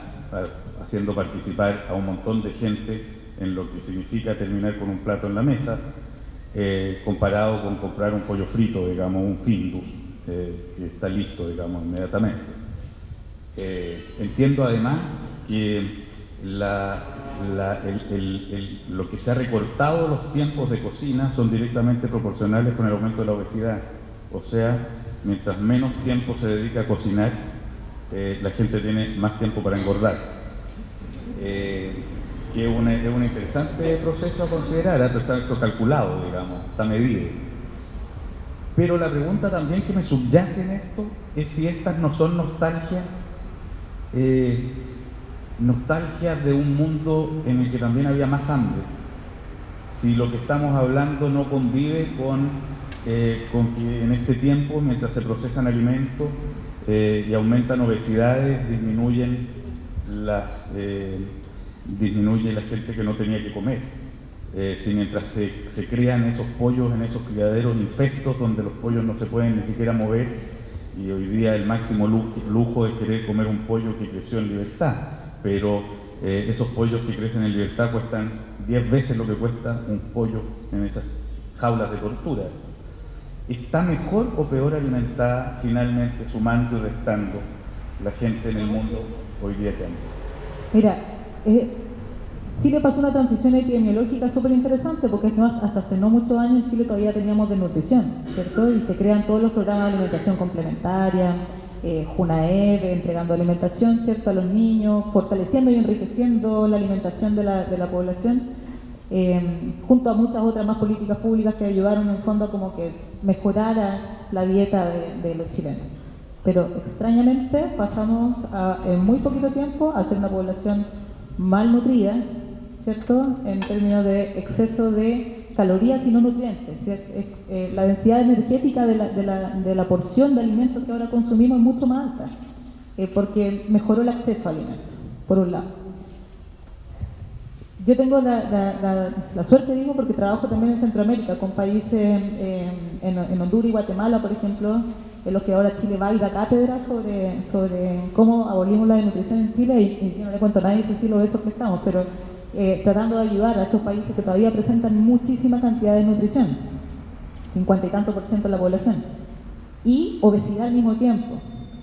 haciendo participar a un montón de gente en lo que significa terminar con un plato en la mesa, comparado con comprar un pollo frito, digamos, un Findus, que está listo, digamos, inmediatamente. Entiendo además que lo que se ha recortado los tiempos de cocina son directamente proporcionales con el aumento de la obesidad. O sea, mientras menos tiempo se dedica a cocinar, la gente tiene más tiempo para engordar. Que es un interesante proceso a considerar, está esto calculado, digamos, está medido. Pero la pregunta también que me subyace en esto es si estas no son nostalgias de un mundo en el que también había más hambre. Si lo que estamos hablando no convive con que en este tiempo, mientras se procesan alimentos y aumentan obesidades, disminuye la gente que no tenía que comer. Si mientras se crean esos pollos en esos criaderos infestos donde los pollos no se pueden ni siquiera mover, y hoy día el máximo lujo es querer comer un pollo que creció en libertad, pero esos pollos que crecen en libertad cuestan 10 veces lo que cuesta un pollo en esas jaulas de tortura. ¿Está mejor o peor alimentada, finalmente, sumando y restando, la gente en el mundo hoy día que anda. Mira, Chile pasó una transición epidemiológica súper interesante porque hasta hace no muchos años en Chile todavía teníamos desnutrición, ¿cierto? Y se crean todos los programas de alimentación complementaria, Junaed, entregando alimentación, ¿cierto?, a los niños, fortaleciendo y enriqueciendo la alimentación de la población, junto a muchas otras más políticas públicas que ayudaron en el fondo a como que mejorara la dieta de los chilenos. Pero extrañamente pasamos en muy poquito tiempo a ser una población malnutrida, ¿cierto?, en términos de exceso de calorías y no nutrientes. La densidad energética de la porción de alimentos que ahora consumimos es mucho más alta, porque mejoró el acceso a alimentos, por un lado. Yo tengo la suerte, digo, porque trabajo también en Centroamérica, con países en Honduras y Guatemala, por ejemplo, en los que ahora Chile va y da cátedra sobre cómo abolimos la desnutrición en Chile, y yo no le cuento a nadie eso sí lo besos que estamos, pero tratando de ayudar a estos países que todavía presentan muchísima cantidad de desnutrición, 50 y tanto % de la población, y obesidad al mismo tiempo,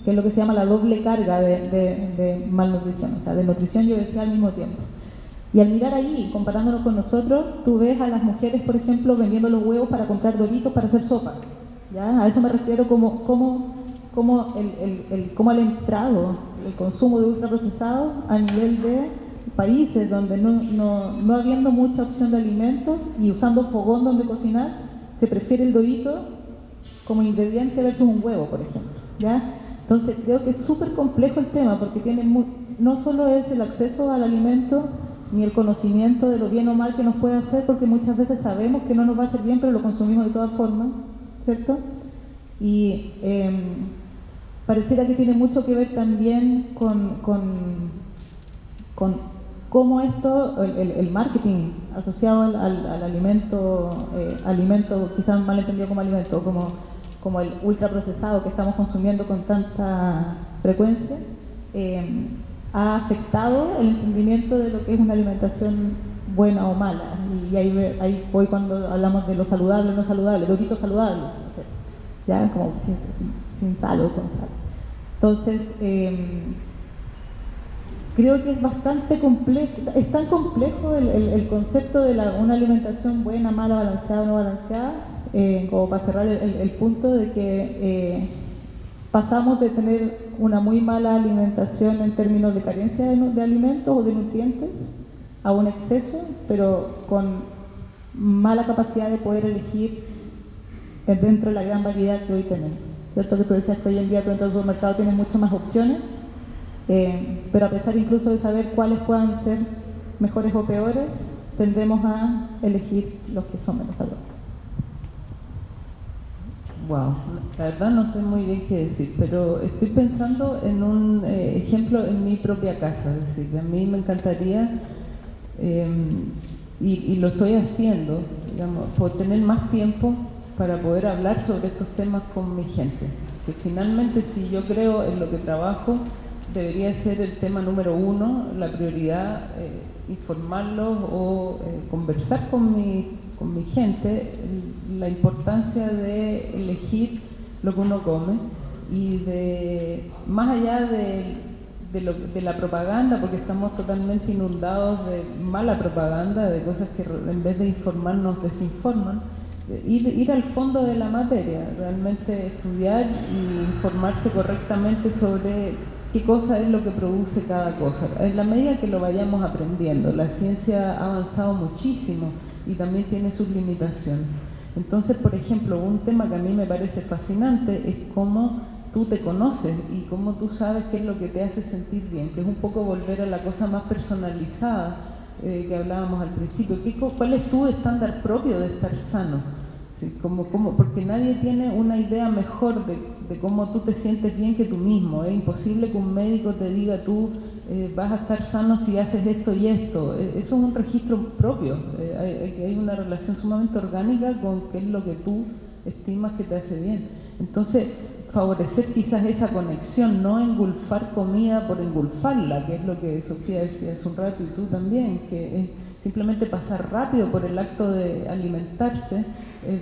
que es lo que se llama la doble carga de malnutrición, o sea, de nutrición y obesidad al mismo tiempo. Y al mirar allí, comparándonos con nosotros, tú ves a las mujeres, por ejemplo, vendiendo los huevos para comprar Doritos para hacer sopa. ¿Ya? A eso me refiero cómo ha entrado el consumo de ultraprocesados a nivel de países donde no habiendo mucha opción de alimentos y usando fogón donde cocinar, se prefiere el Dorito como ingrediente versus un huevo, por ejemplo. ¿Ya? Entonces creo que es súper complejo el tema porque no solo es el acceso al alimento ni el conocimiento de lo bien o mal que nos puede hacer, porque muchas veces sabemos que no nos va a hacer bien, pero lo consumimos de todas formas, ¿cierto? Y pareciera que tiene mucho que ver también con cómo esto, el marketing asociado al alimento, quizás mal entendido como alimento, como el ultraprocesado que estamos consumiendo con tanta frecuencia, ha afectado el entendimiento de lo que es una alimentación buena o mala. Y ahí voy cuando hablamos de lo saludable o no saludable, Doritos saludables, ya como sin sal o con sal. Entonces, creo que es bastante complejo, es tan complejo el concepto de una alimentación buena, mala, balanceada o no balanceada, como para cerrar el punto de que pasamos de tener una muy mala alimentación en términos de carencia de alimentos o de nutrientes a un exceso, pero con mala capacidad de poder elegir dentro de la gran variedad que hoy tenemos. ¿Cierto que tú decías que hoy en día tú entras al supermercado tienes muchas más opciones, pero a pesar incluso de saber cuáles puedan ser mejores o peores, tendemos a elegir los que son menos saludables. Wow, la verdad no sé muy bien qué decir, pero estoy pensando en un ejemplo en mi propia casa, es decir, a mí me encantaría, y lo estoy haciendo, digamos, por tener más tiempo para poder hablar sobre estos temas con mi gente, que finalmente si yo creo en lo que trabajo, debería ser el tema número uno, la prioridad, informarlos o conversar con mi gente, la importancia de elegir lo que uno come y de más allá de la propaganda, porque estamos totalmente inundados de mala propaganda, de cosas que en vez de informarnos desinforman, ir al fondo de la materia, realmente estudiar y informarse correctamente sobre qué cosa es lo que produce cada cosa. En la medida que lo vayamos aprendiendo, la ciencia ha avanzado muchísimo y también tiene sus limitaciones. Entonces, por ejemplo, un tema que a mí me parece fascinante es cómo tú te conoces y cómo tú sabes qué es lo que te hace sentir bien, que es un poco volver a la cosa más personalizada que hablábamos al principio. ¿Cuál es tu estándar propio de estar sano? ¿Sí? Porque nadie tiene una idea mejor de cómo tú te sientes bien que tú mismo. Es imposible que un médico te diga tú vas a estar sano si haces esto y esto. Eso es un registro propio. Hay una relación sumamente orgánica con qué es lo que tú estimas que te hace bien. Entonces, favorecer quizás esa conexión, no engulfar comida por engulfarla, que es lo que Sofía decía hace un rato y tú también, que simplemente pasar rápido por el acto de alimentarse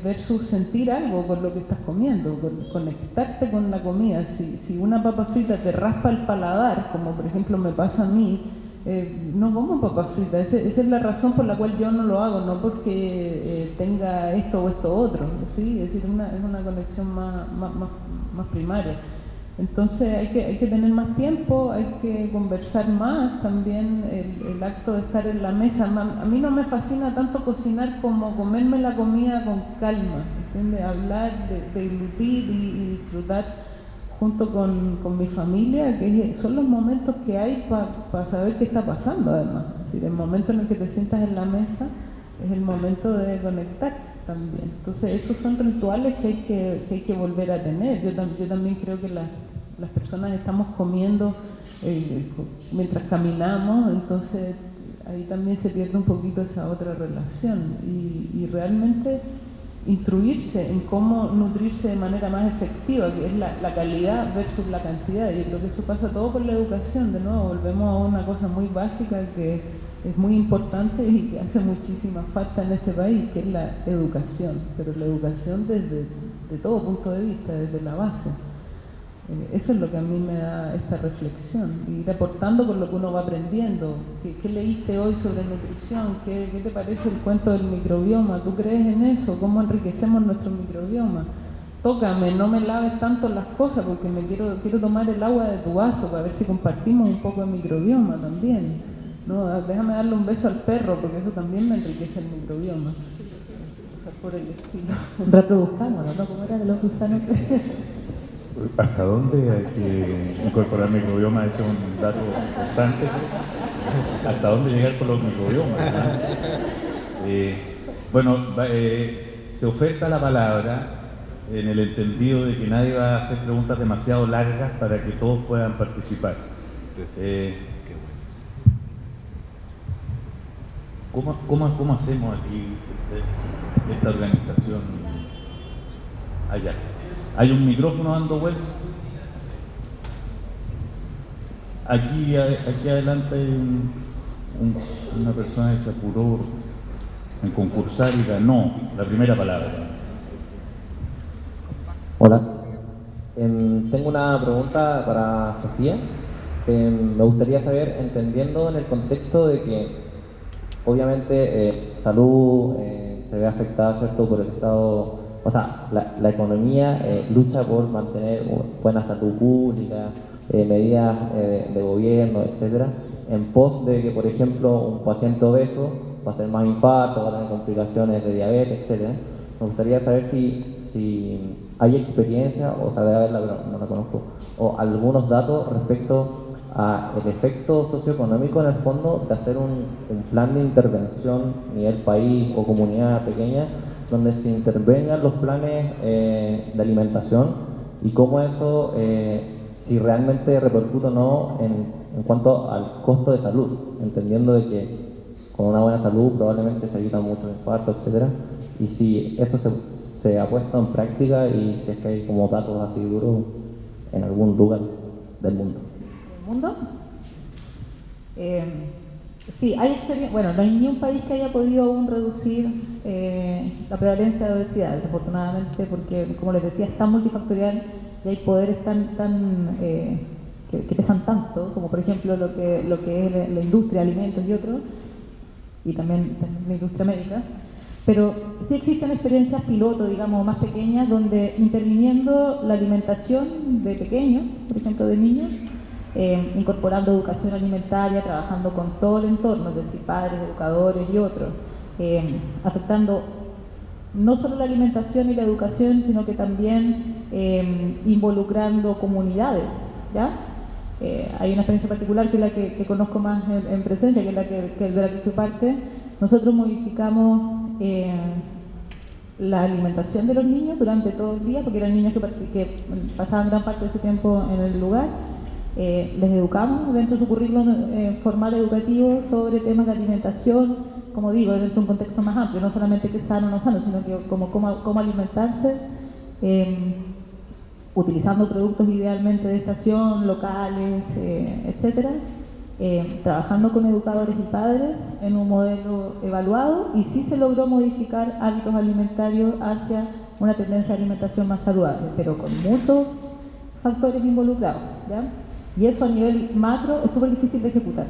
versus sentir algo con lo que estás comiendo, conectarte con la comida. Si una papa frita te raspa el paladar, como por ejemplo me pasa a mí, no como papas fritas. Esa es la razón por la cual yo no lo hago, no porque tenga esto o esto otro, ¿sí? Es decir, es una conexión más primaria. Entonces hay que tener más tiempo, hay que conversar más, también el acto de estar en la mesa. A mí no me fascina tanto cocinar como comerme la comida con calma, ¿entiendes? Hablar, de deglutir y disfrutar junto con mi familia, que son los momentos que hay para saber qué está pasando además. Es decir, el momento en el que te sientas en la mesa es el momento de conectar también. Entonces esos son rituales que hay que volver a tener. Yo también creo que las personas estamos comiendo mientras caminamos, entonces ahí también se pierde un poquito esa otra relación y realmente instruirse en cómo nutrirse de manera más efectiva, que es la calidad versus la cantidad. Yo creo que eso pasa todo por la educación. De nuevo, volvemos a una cosa muy básica que es muy importante y que hace muchísima falta en este país, que es la educación, pero la educación de todo punto de vista, desde la base. Eso es lo que a mí me da esta reflexión, ir aportando con lo que uno va aprendiendo. ¿Qué leíste hoy sobre nutrición? ¿Qué te parece el cuento del microbioma? ¿Tú crees en eso? ¿Cómo enriquecemos nuestro microbioma? Tócame, no me laves tanto las cosas porque quiero tomar el agua de tu vaso para ver si compartimos un poco de microbioma también. No, déjame darle un beso al perro porque eso también me enriquece el microbioma. Cosas por el estilo. Reproduzcámonos, ¿no? Como era de los gusanos. ¿Hasta dónde hay que incorporar microbioma? Este es un dato importante. ¿Hasta dónde llegar con los microbiomas? Bueno, se oferta la palabra en el entendido de que nadie va a hacer preguntas demasiado largas para que todos puedan participar. ¿Cómo hacemos aquí esta organización allá? ¿Hay un micrófono dando vuelta? Aquí adelante hay una persona que se apuró en concursar y ganó la primera palabra. Hola. Tengo una pregunta para Sofía. Me gustaría saber, entendiendo en el contexto de que obviamente salud se ve afectada, ¿cierto?, por el estado. O sea, la economía lucha por mantener buena salud pública, medidas de gobierno, etcétera, en pos de que, por ejemplo, un paciente obeso va a tener más infarto, va a tener complicaciones de diabetes, etcétera. Me gustaría saber si hay experiencia, o sea, debe haberla, pero no la conozco, o algunos datos respecto al efecto socioeconómico en el fondo de hacer un plan de intervención a nivel país o comunidad pequeña, donde se intervengan los planes de alimentación y cómo eso, si realmente repercute o no en cuanto al costo de salud, entendiendo de que con una buena salud probablemente se evitan muchos infartos, etcétera, y si eso se ha puesto en práctica y si es que hay como datos así duros en algún lugar del mundo. ¿Del mundo? Sí, hay experiencia. Bueno, no hay ni un país que haya podido aún reducir la prevalencia de obesidad, desafortunadamente, porque, como les decía, es tan multifactorial y hay poderes que pesan tanto, como por ejemplo lo que es la industria de alimentos y otros, y también la industria médica. Pero sí existen experiencias piloto, digamos, más pequeñas, donde interviniendo la alimentación de pequeños, por ejemplo de niños, incorporando educación alimentaria, trabajando con todo el entorno, es decir, padres, educadores y otros, afectando no solo la alimentación y la educación, sino que también involucrando comunidades, ¿ya? Hay una experiencia particular que es la que conozco más en presencia, que es de la que fui parte. Nosotros modificamos la alimentación de los niños durante todo el día, porque eran niños que pasaban gran parte de su tiempo en el lugar. Les educamos dentro de su currículum formal educativo sobre temas de alimentación, como digo, dentro de un contexto más amplio, no solamente que es sano o no sano, sino que cómo alimentarse, utilizando productos idealmente de estación, locales, etcétera. trabajando con educadores y padres en un modelo evaluado, y sí se logró modificar hábitos alimentarios hacia una tendencia de alimentación más saludable, pero con muchos factores involucrados, ¿ya? Y eso a nivel macro es súper difícil de ejecutar,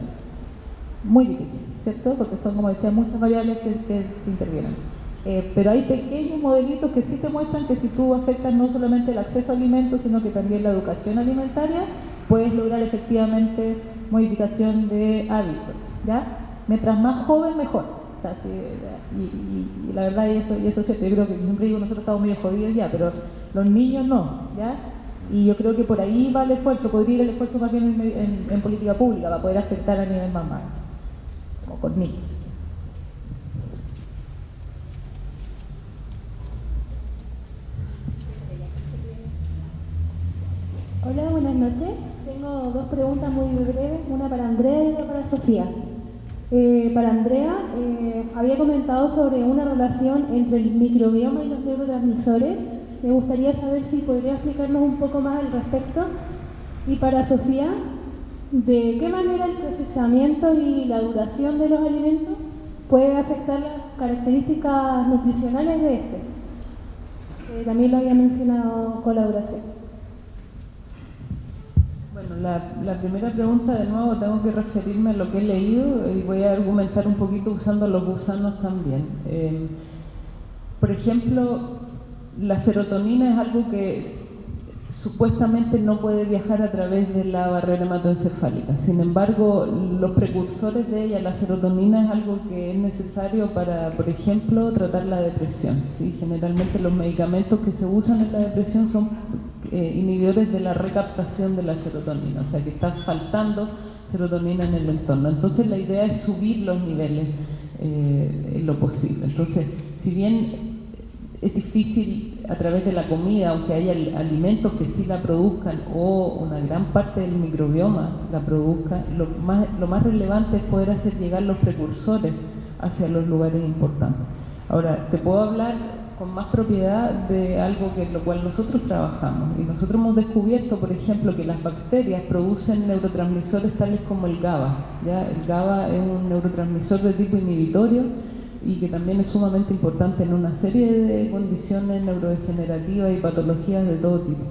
muy difícil, ¿cierto? Porque son, como decía, muchas variables que se intervienen. Pero hay pequeños modelitos que sí te muestran que si tú afectas no solamente el acceso a alimentos, sino que también la educación alimentaria, puedes lograr efectivamente modificación de hábitos, ¿ya? Mientras más joven, mejor. O sea, sí, y la verdad, y eso es cierto. Yo creo que siempre digo, nosotros estamos medio jodidos ya, pero los niños no, ¿ya? Y yo creo que por ahí va el esfuerzo, podría ir el esfuerzo más bien en política pública, para poder afectar a nivel más macro, como con niños. Hola, buenas noches. Tengo dos preguntas muy breves, una para Andrea y otra para Sofía. Para Andrea, había comentado sobre una relación entre el microbioma y los neurotransmisores. Me gustaría saber si podría explicarnos un poco más al respecto. Y para Sofía, ¿de qué manera el procesamiento y la duración de los alimentos puede afectar las características nutricionales de este? También lo había mencionado colaboración. Bueno, la primera pregunta, de nuevo, tengo que referirme a lo que he leído y voy a argumentar un poquito usando los gusanos también. Por ejemplo, la serotonina es algo que supuestamente no puede viajar a través de la barrera hematoencefálica. Sin embargo, los precursores de ella, la serotonina, es algo que es necesario para, por ejemplo, tratar la depresión, ¿sí? Generalmente los medicamentos que se usan en la depresión son inhibidores de la recaptación de la serotonina, o sea que está faltando serotonina en el entorno. Entonces la idea es subir los niveles en lo posible. Entonces, si bien es difícil a través de la comida, aunque haya alimentos que sí la produzcan o una gran parte del microbioma la produzca, lo más relevante es poder hacer llegar los precursores hacia los lugares importantes. Ahora, te puedo hablar con más propiedad de algo que lo cual nosotros trabajamos, y nosotros hemos descubierto, por ejemplo, que las bacterias producen neurotransmisores tales como el GABA, ¿ya? El GABA es un neurotransmisor de tipo inhibitorio y que también es sumamente importante en una serie de condiciones neurodegenerativas y patologías de todo tipo.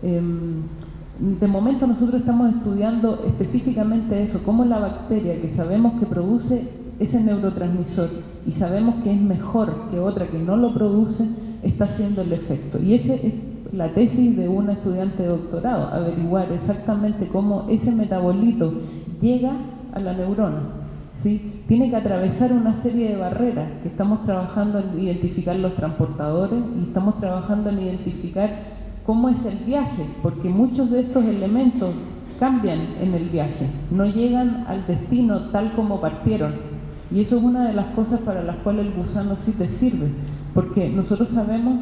De momento nosotros estamos estudiando específicamente eso, cómo la bacteria que sabemos que produce ese neurotransmisor y sabemos que es mejor que otra que no lo produce, está haciendo el efecto. Y esa es la tesis de una estudiante de doctorado, averiguar exactamente cómo ese metabolito llega a la neurona, ¿sí? Tiene que atravesar una serie de barreras, que estamos trabajando en identificar los transportadores y estamos trabajando en identificar cómo es el viaje, porque muchos de estos elementos cambian en el viaje, no llegan al destino tal como partieron. Y eso es una de las cosas para las cuales el gusano sí te sirve, porque nosotros sabemos,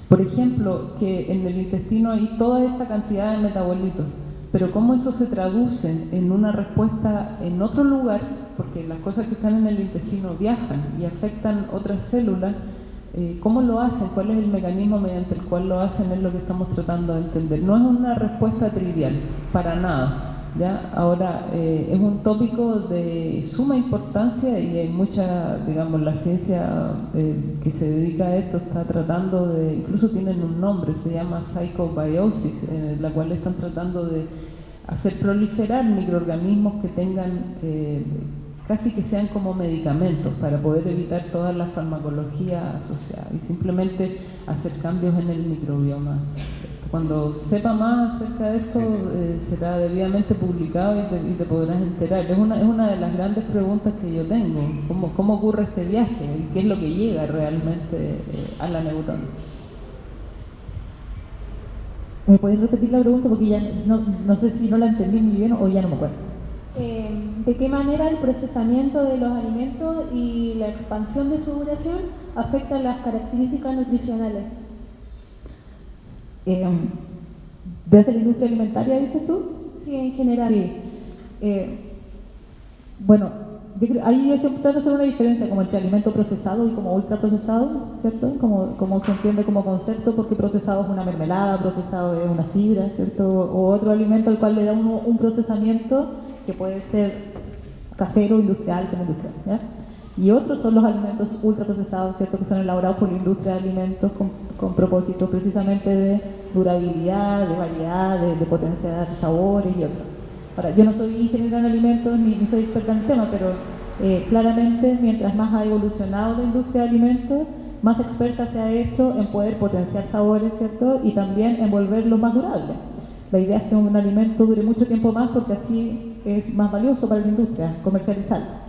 por ejemplo, que en el intestino hay toda esta cantidad de metabolitos, pero cómo eso se traduce en una respuesta en otro lugar, porque las cosas que están en el intestino viajan y afectan otras células, ¿cómo lo hacen? ¿Cuál es el mecanismo mediante el cual lo hacen? Es lo que estamos tratando de entender. No es una respuesta trivial, para nada. ¿Ya? Ahora, es un tópico de suma importancia y hay mucha, digamos, la ciencia que se dedica a esto está tratando de, incluso tienen un nombre, se llama psychobiosis, en la cual están tratando de hacer proliferar microorganismos que tengan, casi que sean como medicamentos para poder evitar toda la farmacología asociada y simplemente hacer cambios en el microbioma. Cuando sepa más acerca de esto, será debidamente publicado y te podrás enterar. Es una de las grandes preguntas que yo tengo. ¿Cómo ocurre este viaje? ¿Y qué es lo que llega realmente a la neurona? ¿Me puedes repetir la pregunta? Porque ya no sé si no la entendí muy bien o ya no me acuerdo. ¿De qué manera el procesamiento de los alimentos y la expansión de su duración afectan las características nutricionales? ¿Desde la industria alimentaria, dices tú? Sí, en general. Sí. Bueno, ahí yo siempre trato de hacer una diferencia como entre alimento procesado y como ultraprocesado, ¿cierto? Como se entiende como concepto, porque procesado es una mermelada, procesado es una sidra, ¿cierto? O otro alimento al cual le da un procesamiento que puede ser casero, industrial, semi-industrial, ¿ya? Y otros son los alimentos ultraprocesados, ¿cierto?, que son elaborados por la industria de alimentos con propósitos precisamente de durabilidad, de variedad, de potenciar sabores y otros. Ahora, yo no soy ingeniera en alimentos ni soy experta en el tema, pero claramente mientras más ha evolucionado la industria de alimentos, más experta se ha hecho en poder potenciar sabores, ¿cierto?, y también en volverlos más durables. La idea es que un alimento dure mucho tiempo más porque así es más valioso para la industria comercializarlo.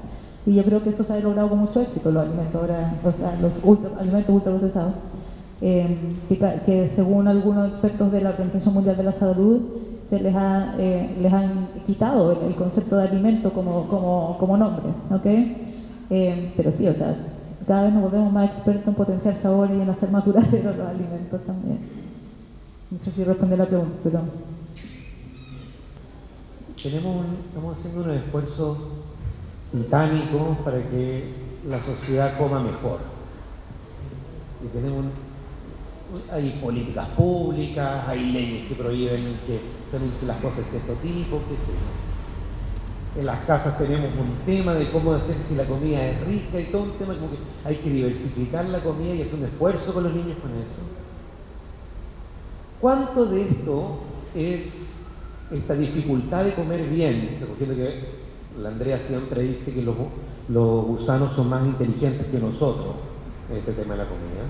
Y yo creo que eso se ha logrado con mucho éxito, los alimentos, ahora, o sea, los alimentos ultraprocesados, que según algunos expertos de la Organización Mundial de la Salud les han quitado el concepto de alimento como nombre, ¿ok? Pero sí, o sea, cada vez nos volvemos más expertos en potenciar sabores y en hacer más duraderos los alimentos también. No sé si responde la pregunta, pero... Estamos haciendo un esfuerzo titánico para que la sociedad coma mejor. Y hay políticas públicas, hay leyes que prohíben que se anuncien las cosas de cierto tipo, qué sé yo. En las casas tenemos un tema de cómo hacer si la comida es rica y todo un tema como que hay que diversificar la comida y hacer un esfuerzo con los niños con eso. ¿Cuánto de esto es esta dificultad de comer bien? Recogiendo que la Andrea siempre dice que los gusanos son más inteligentes que nosotros en este tema de la comida.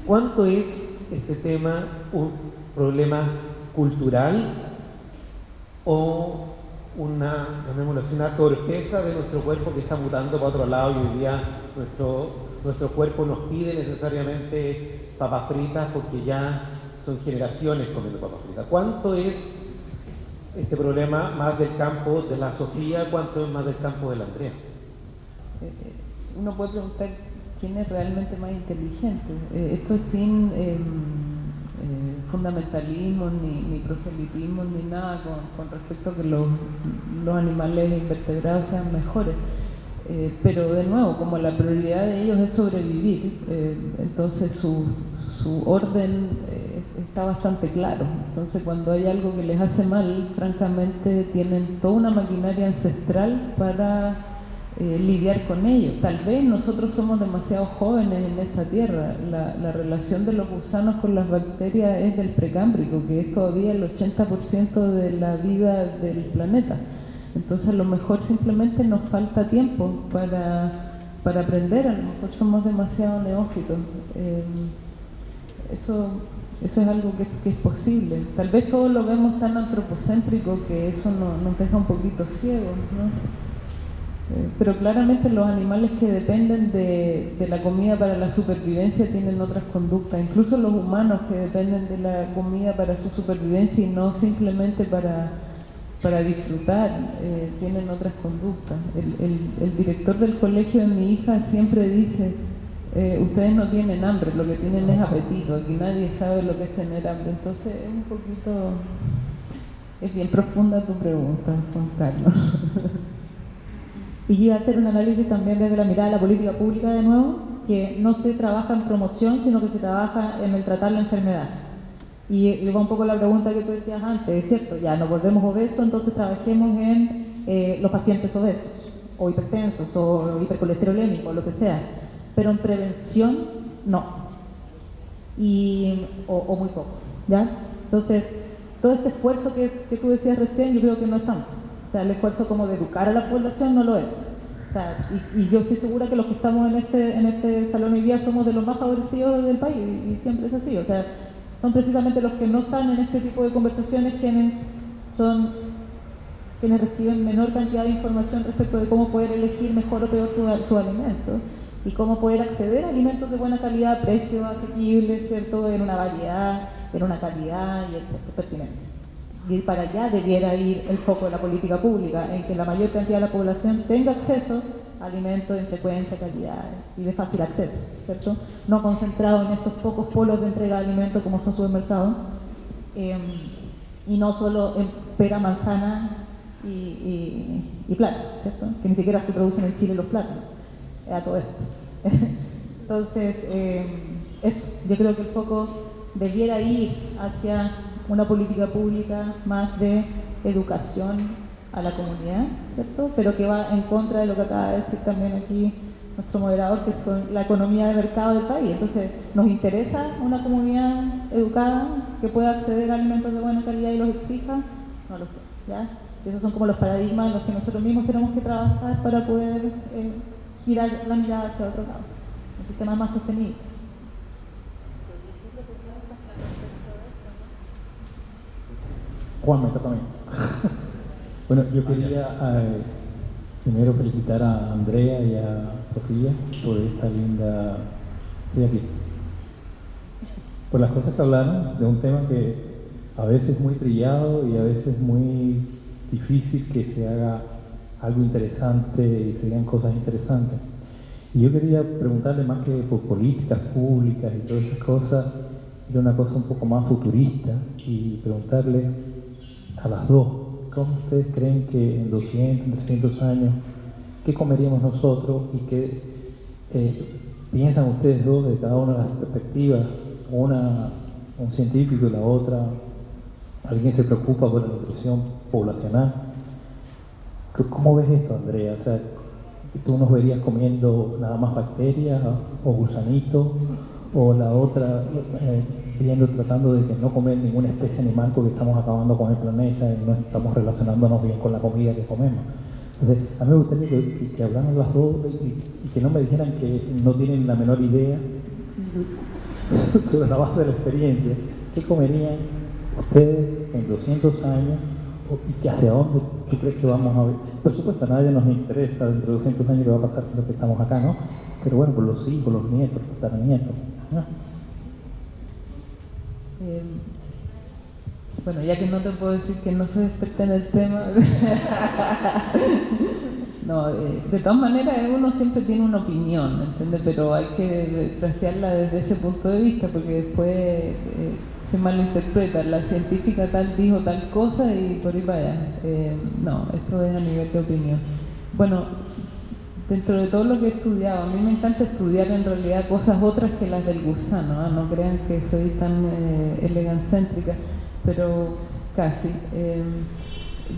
¿Cuánto es este tema un problema cultural o llamémoslo así, una torpeza de nuestro cuerpo que está mutando para otro lado y hoy día nuestro cuerpo nos pide necesariamente papas fritas porque ya son generaciones comiendo papas fritas? ¿Cuánto es este problema más del campo de la Sofía? ¿Cuánto es más del campo de la Andrea? Uno puede preguntar quién es realmente más inteligente. Esto es sin fundamentalismo, ni proselitismo, ni nada con respecto a que los animales invertebrados sean mejores. Pero de nuevo, como la prioridad de ellos es sobrevivir, entonces su orden está bastante claro. Entonces cuando hay algo que les hace mal, francamente tienen toda una maquinaria ancestral para lidiar con ello. Tal vez nosotros somos demasiado jóvenes en esta tierra. La relación de los gusanos con las bacterias es del precámbrico, que es todavía el 80% de la vida del planeta. Entonces a lo mejor simplemente nos falta tiempo para aprender, a lo mejor somos demasiado neófitos. Eso es algo que es posible. Tal vez todos lo vemos tan antropocéntrico que eso nos deja un poquito ciegos, ¿no? Pero claramente los animales que dependen de la comida para la supervivencia tienen otras conductas. Incluso los humanos que dependen de la comida para su supervivencia y no simplemente para disfrutar, tienen otras conductas. El director del colegio de mi hija siempre dice: ustedes no tienen hambre, lo que tienen es apetito. Aquí nadie sabe lo que es tener hambre. Entonces es bien profunda tu pregunta, Juan Carlos. Y iba a hacer un análisis también desde la mirada de la política pública de nuevo, que no se trabaja en promoción, sino que se trabaja en el tratar la enfermedad. Y va un poco la pregunta que tú decías antes, es cierto, ya nos volvemos obesos, entonces trabajemos en los pacientes obesos, o hipertensos, o hipercolesterolémicos, lo que sea. Pero en prevención, no. O muy poco, ¿ya? Entonces, todo este esfuerzo que tú decías recién, yo creo que no es tanto. O sea, el esfuerzo como de educar a la población no lo es. O sea, y yo estoy segura que los que estamos en este salón hoy día somos de los más favorecidos del país, y siempre es así. O sea, son precisamente los que no están en este tipo de conversaciones quienes reciben menor cantidad de información respecto de cómo poder elegir mejor o peor su alimento y cómo poder acceder a alimentos de buena calidad, precios asequibles, ¿cierto?, en una variedad, en una calidad y etcétera, pertinente. Y para allá debiera ir el foco de la política pública, en que la mayor cantidad de la población tenga acceso a alimentos de frecuencia, calidad y de fácil acceso, ¿cierto? No concentrado en estos pocos polos de entrega de alimentos como son supermercados, y no solo en pera, manzana y plátano, ¿cierto? Que ni siquiera se producen en Chile los plátanos, a todo esto. Entonces, eso, yo creo que el foco debiera ir hacia una política pública más de educación a la comunidad, ¿cierto? Pero que va en contra de lo que acaba de decir también aquí nuestro moderador, que son la economía de mercado del país. Entonces, ¿nos interesa una comunidad educada que pueda acceder a alimentos de buena calidad y los exija? No lo sé, ¿ya? Esos son como los paradigmas en los que nosotros mismos tenemos que trabajar para poder girar la mirada hacia otro lado, un sistema más sostenible. Juan, me toca a mí. Bueno, yo quería primero felicitar a Andrea y a Sofía por esta linda... Estoy aquí. Por las cosas que hablaron de un tema que a veces es muy trillado y a veces es muy difícil que se haga algo interesante y se digan cosas interesantes. Y yo quería preguntarle, más que por políticas públicas y todas esas cosas, era una cosa un poco más futurista, y preguntarle a las dos, ¿cómo ustedes creen que en 200, 300 años, qué comeríamos nosotros y qué piensan ustedes dos de cada una de las perspectivas? Un científico y la otra, alguien se preocupa por la nutrición poblacional. ¿Cómo ves esto, Andrea? O sea, ¿tú nos verías comiendo nada más bacterias o gusanitos? O la otra, tratando de que no comer ninguna especie animal porque estamos acabando con el planeta y no estamos relacionándonos bien con la comida que comemos. Entonces, a mí me gustaría que hablaran las dos y que no me dijeran que no tienen la menor idea sobre la base de la experiencia. ¿Qué comerían ustedes en 200 años y que hacia dónde tú crees que vamos a ver? Por supuesto, a nadie nos interesa dentro de 200 años qué va a pasar con los que estamos acá, ¿no? Pero bueno, por los hijos, los nietos, los tataranietos, ¿no? Bueno, ya que no te puedo decir que no soy experta en el tema, no, de todas maneras uno siempre tiene una opinión, ¿entiendes? Pero hay que frasearla desde ese punto de vista, porque después se malinterpreta. La científica tal dijo tal cosa y por ahí para allá. No, esto es a nivel de opinión. Bueno, dentro de todo lo que he estudiado, a mí me encanta estudiar en realidad cosas otras que las del gusano, ¿eh? No crean que soy tan elegantcéntrica, pero casi.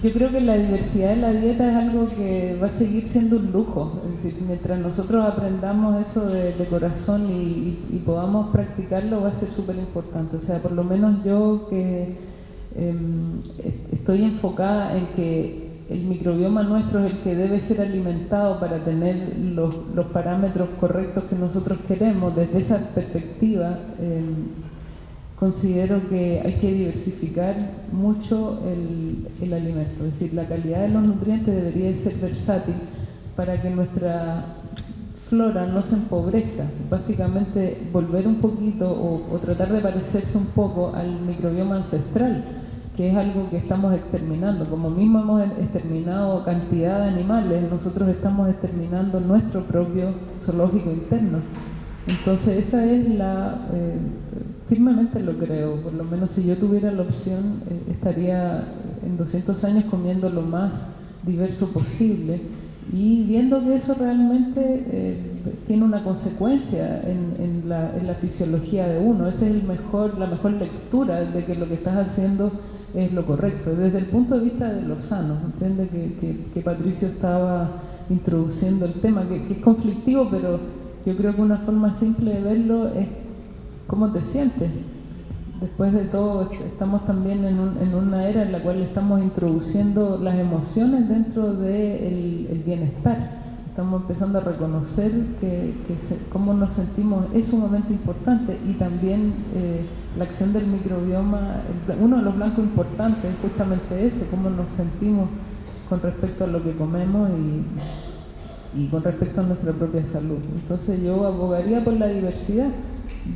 Yo creo que la diversidad de la dieta es algo que va a seguir siendo un lujo. Es decir, mientras nosotros aprendamos eso de corazón y podamos practicarlo, va a ser súper importante. O sea, por lo menos yo que estoy enfocada en que el microbioma nuestro es el que debe ser alimentado para tener los parámetros correctos que nosotros queremos. Desde esa perspectiva, considero que hay que diversificar mucho el alimento. Es decir, la calidad de los nutrientes debería ser versátil para que nuestra flora no se empobrezca. Básicamente, volver un poquito o tratar de parecerse un poco al microbioma ancestral, que es algo que estamos exterminando. Como mismo hemos exterminado cantidad de animales, nosotros estamos exterminando nuestro propio zoológico interno. Entonces esa es firmemente lo creo, por lo menos si yo tuviera la opción, estaría en 200 años comiendo lo más diverso posible y viendo que eso realmente tiene una consecuencia en la fisiología de uno. Esa es la mejor lectura de que lo que estás haciendo es lo correcto, desde el punto de vista de lo sano. Entiende que Patricio estaba introduciendo el tema, que es conflictivo, pero yo creo que una forma simple de verlo es cómo te sientes. Después de todo, estamos también en una era en la cual estamos introduciendo las emociones dentro del bienestar. Estamos empezando a reconocer cómo nos sentimos es sumamente importante, y también la acción del microbioma, uno de los blancos importantes es justamente ese, cómo nos sentimos con respecto a lo que comemos y con respecto a nuestra propia salud. Entonces yo abogaría por la diversidad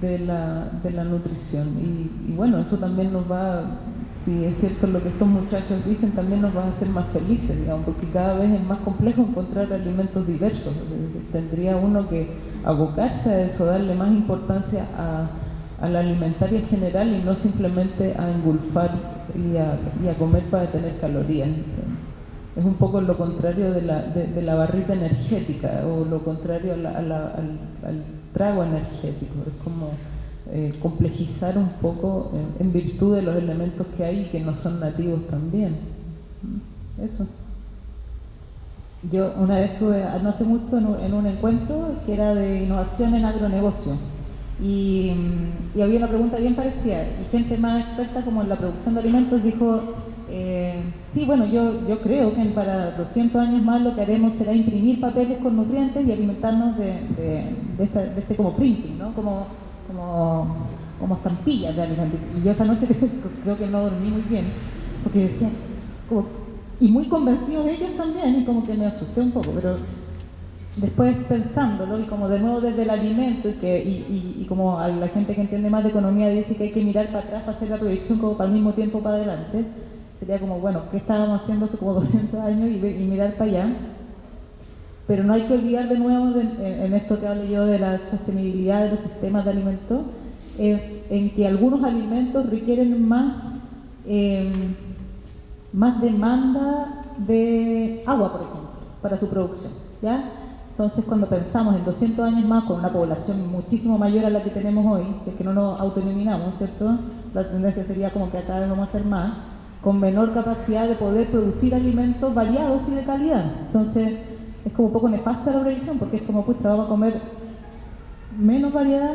de la nutrición y bueno, eso también nos va, si es cierto lo que estos muchachos dicen, también nos va a hacer más felices, digamos, porque cada vez es más complejo encontrar alimentos diversos. Tendría uno que abocarse a eso, darle más importancia a la alimentaria en general y no simplemente a engulfar y a comer para tener calorías. Es un poco lo contrario de la barrita energética, o lo contrario al trago energético. Es como complejizar un poco en virtud de los elementos que hay y que no son nativos también. Eso. Yo una vez estuve, no hace mucho, en un encuentro que era de innovación en agronegocio y había una pregunta bien parecida y gente más experta como en la producción de alimentos dijo, sí, bueno, yo creo que para 200 años más lo que haremos será imprimir papeles con nutrientes y alimentarnos de este como printing, ¿no? Como estampillas de alimentos. Y yo esa noche creo que no dormí muy bien porque decía, y muy convencidos ellos también, y como que me asusté un poco, pero después pensándolo, y como de nuevo desde el alimento, y como a la gente que entiende más de economía dice que hay que mirar para atrás para hacer la proyección como para el mismo tiempo para adelante, sería como, bueno, ¿qué estábamos haciendo hace como 200 años y mirar para allá? Pero no hay que olvidar de nuevo, en esto que hablo yo de la sostenibilidad de los sistemas de alimentos, es en que algunos alimentos requieren más demanda de agua, por ejemplo, para su producción, ¿ya? Entonces, cuando pensamos en 200 años más, con una población muchísimo mayor a la que tenemos hoy, si es que no nos autoeliminamos, ¿cierto? La tendencia sería como que acá vamos a hacer más, con menor capacidad de poder producir alimentos variados y de calidad. Entonces, es como un poco nefasta la predicción, porque es como, pucha, vamos a comer menos variedad,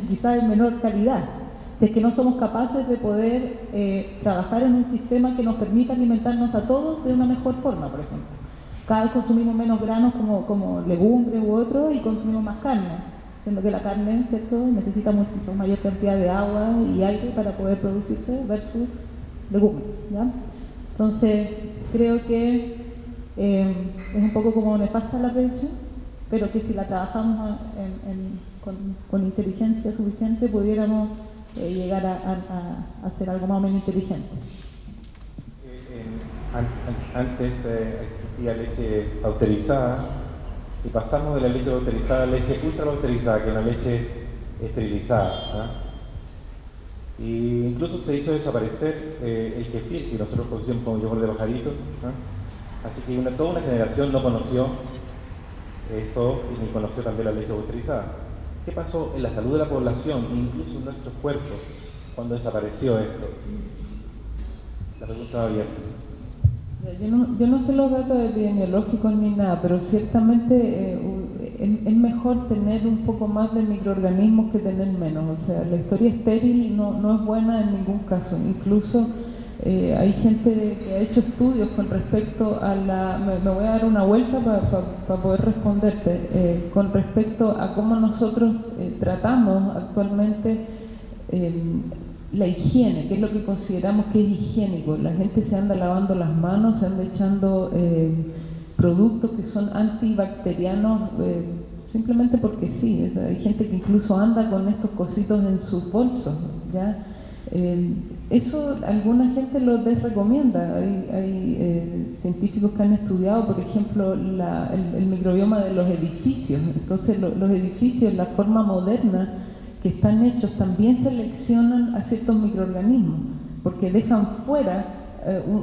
quizás en menor calidad. Si es que no somos capaces de poder trabajar en un sistema que nos permita alimentarnos a todos de una mejor forma, por ejemplo. Cada vez consumimos menos granos como legumbres u otros y consumimos más carne, siendo que la carne, ¿cierto?, necesita mucho mayor cantidad de agua y aire para poder producirse versus legumbres, ¿ya? Entonces, creo que es un poco como nefasta la predicción, pero que si la trabajamos con inteligencia suficiente pudiéramos llegar a hacer algo más o menos inteligente. Antes existía leche pausterizada y pasamos de la leche pausterizada a leche ultra pausterizada, que es una leche esterilizada, ¿no? Y incluso se hizo desaparecer el kefir, que nosotros conocíamos como yogur de pajarito, ¿no? Así que toda una generación no conoció eso y ni conoció también la leche pausterizada. ¿Qué pasó en la salud de la población, incluso en nuestros cuerpos, cuando desapareció esto? La pregunta va abierta. Yo no sé los datos epidemiológicos ni nada, pero ciertamente es mejor tener un poco más de microorganismos que tener menos. O sea, la historia estéril no es buena en ningún caso. Incluso hay gente que ha hecho estudios con respecto a me voy a dar una vuelta para poder responderte, con respecto a cómo nosotros tratamos actualmente la higiene, que es lo que consideramos que es higiénico. La gente se anda lavando las manos, se anda echando productos que son antibacterianos simplemente porque sí. Hay gente que incluso anda con estos cositos en sus bolsos, ¿ya? Eso alguna gente lo desrecomienda. Hay científicos que han estudiado, por ejemplo, el microbioma de los edificios. Entonces los edificios, la forma moderna que están hechos, también seleccionan a ciertos microorganismos, porque dejan fuera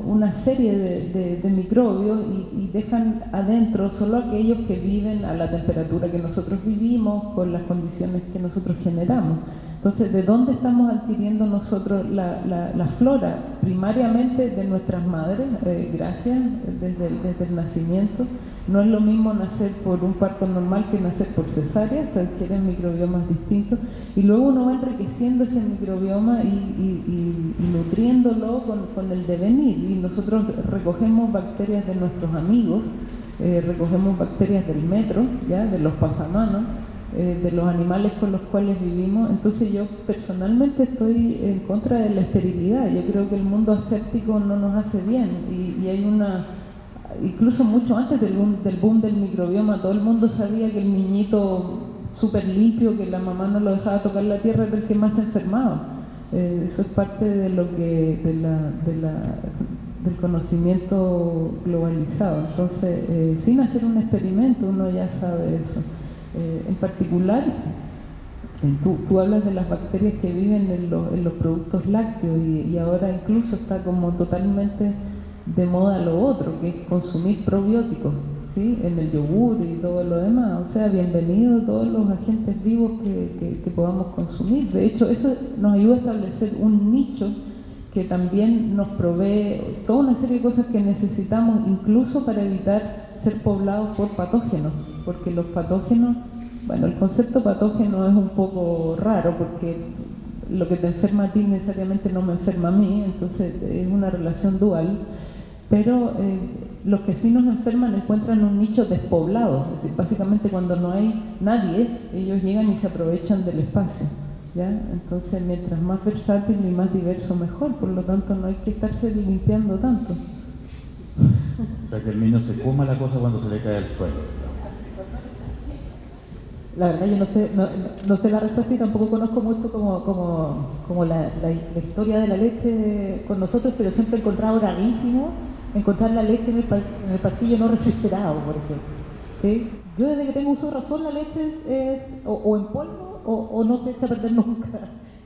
una serie de microbios y dejan adentro solo aquellos que viven a la temperatura que nosotros vivimos, con las condiciones que nosotros generamos. Entonces, ¿de dónde estamos adquiriendo nosotros la flora? Primariamente de nuestras madres, gracias, desde el nacimiento. No es lo mismo nacer por un parto normal que nacer por cesárea, se adquieren microbiomas distintos, y luego uno va enriqueciendo ese microbioma y nutriéndolo con el devenir. Y nosotros recogemos bacterias de nuestros amigos, recogemos bacterias del metro, ¿ya?, de los pasamanos, de los animales con los cuales vivimos. Entonces yo personalmente estoy en contra de la esterilidad. Yo creo que el mundo aséptico no nos hace bien, y hay incluso mucho antes del boom del microbioma, todo el mundo sabía que el niñito súper limpio, que la mamá no lo dejaba tocar la tierra, era el que más se enfermaba. Eso es parte de del conocimiento globalizado. Entonces, sin hacer un experimento, uno ya sabe eso. En particular, tú hablas de las bacterias que viven en los productos lácteos, y ahora incluso está como totalmente de moda lo otro, que es consumir probióticos, ¿sí?, en el yogur y todo lo demás. O sea, bienvenidos todos los agentes vivos que podamos consumir. De hecho, eso nos ayuda a establecer un nicho que también nos provee toda una serie de cosas que necesitamos, incluso para evitar ser poblados por patógenos, porque los patógenos, bueno, el concepto patógeno es un poco raro porque lo que te enferma a ti necesariamente no me enferma a mí, entonces es una relación dual, pero los que sí nos enferman encuentran un nicho despoblado, es decir, básicamente cuando no hay nadie, ellos llegan y se aprovechan del espacio, ¿ya? Entonces mientras más versátil y más diverso mejor, por lo tanto no hay que estarse limpiando tanto. O sea, que el niño se coma la cosa cuando se le cae al suelo. La verdad yo no sé la respuesta y tampoco conozco mucho como la historia de la leche con nosotros, pero siempre he encontrado rarísimo encontrar la leche en el pasillo no refrigerado, por ejemplo. ¿Sí? Yo desde que tengo uso de razón la leche es o en polvo o no se echa a perder nunca.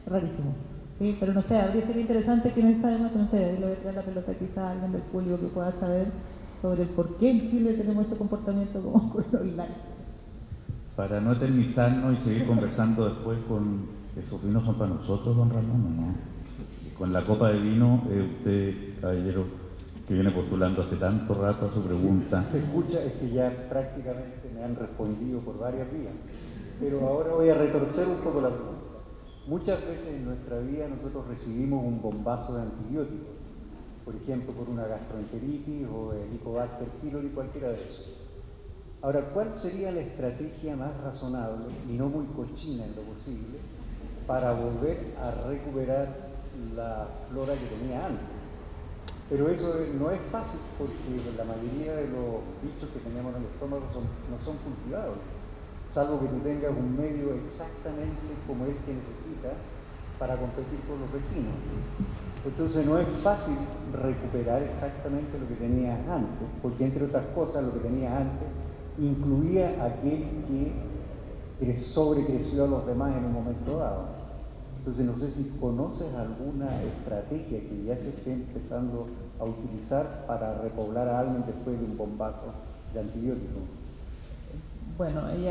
Rarísimo. ¿Sí? Pero no sé, habría sido interesante que me sabe más, no sé, le voy a traer la pelota quizá a alguien del público que pueda saber sobre el por qué en Chile tenemos ese comportamiento como con los lácteos. Para no eternizarnos y seguir conversando después con esos vinos son para nosotros, don Ramón, ¿o no? Con la copa de vino, usted, caballero, que viene postulando hace tanto rato a su pregunta. Si se escucha, es que ya prácticamente me han respondido por varias vías, pero ahora voy a retorcer un poco la pregunta. Muchas veces en nuestra vida nosotros recibimos un bombazo de antibióticos, por ejemplo, por una gastroenteritis o Helicobacter pylori, cualquiera de esos. Ahora, ¿cuál sería la estrategia más razonable y no muy cochina en lo posible para volver a recuperar la flora que tenía antes? Pero eso no es fácil porque la mayoría de los bichos que tenemos en el estómago no son cultivados, salvo que tú tengas un medio exactamente como el que necesitas para competir con los vecinos. Entonces no es fácil recuperar exactamente lo que tenías antes, porque entre otras cosas lo que tenías antes incluía aquel que sobrecreció a los demás en un momento dado. Entonces no sé si conoces alguna estrategia que ya se esté empezando a utilizar para repoblar a alguien después de un bombazo de antibióticos. Bueno, ahí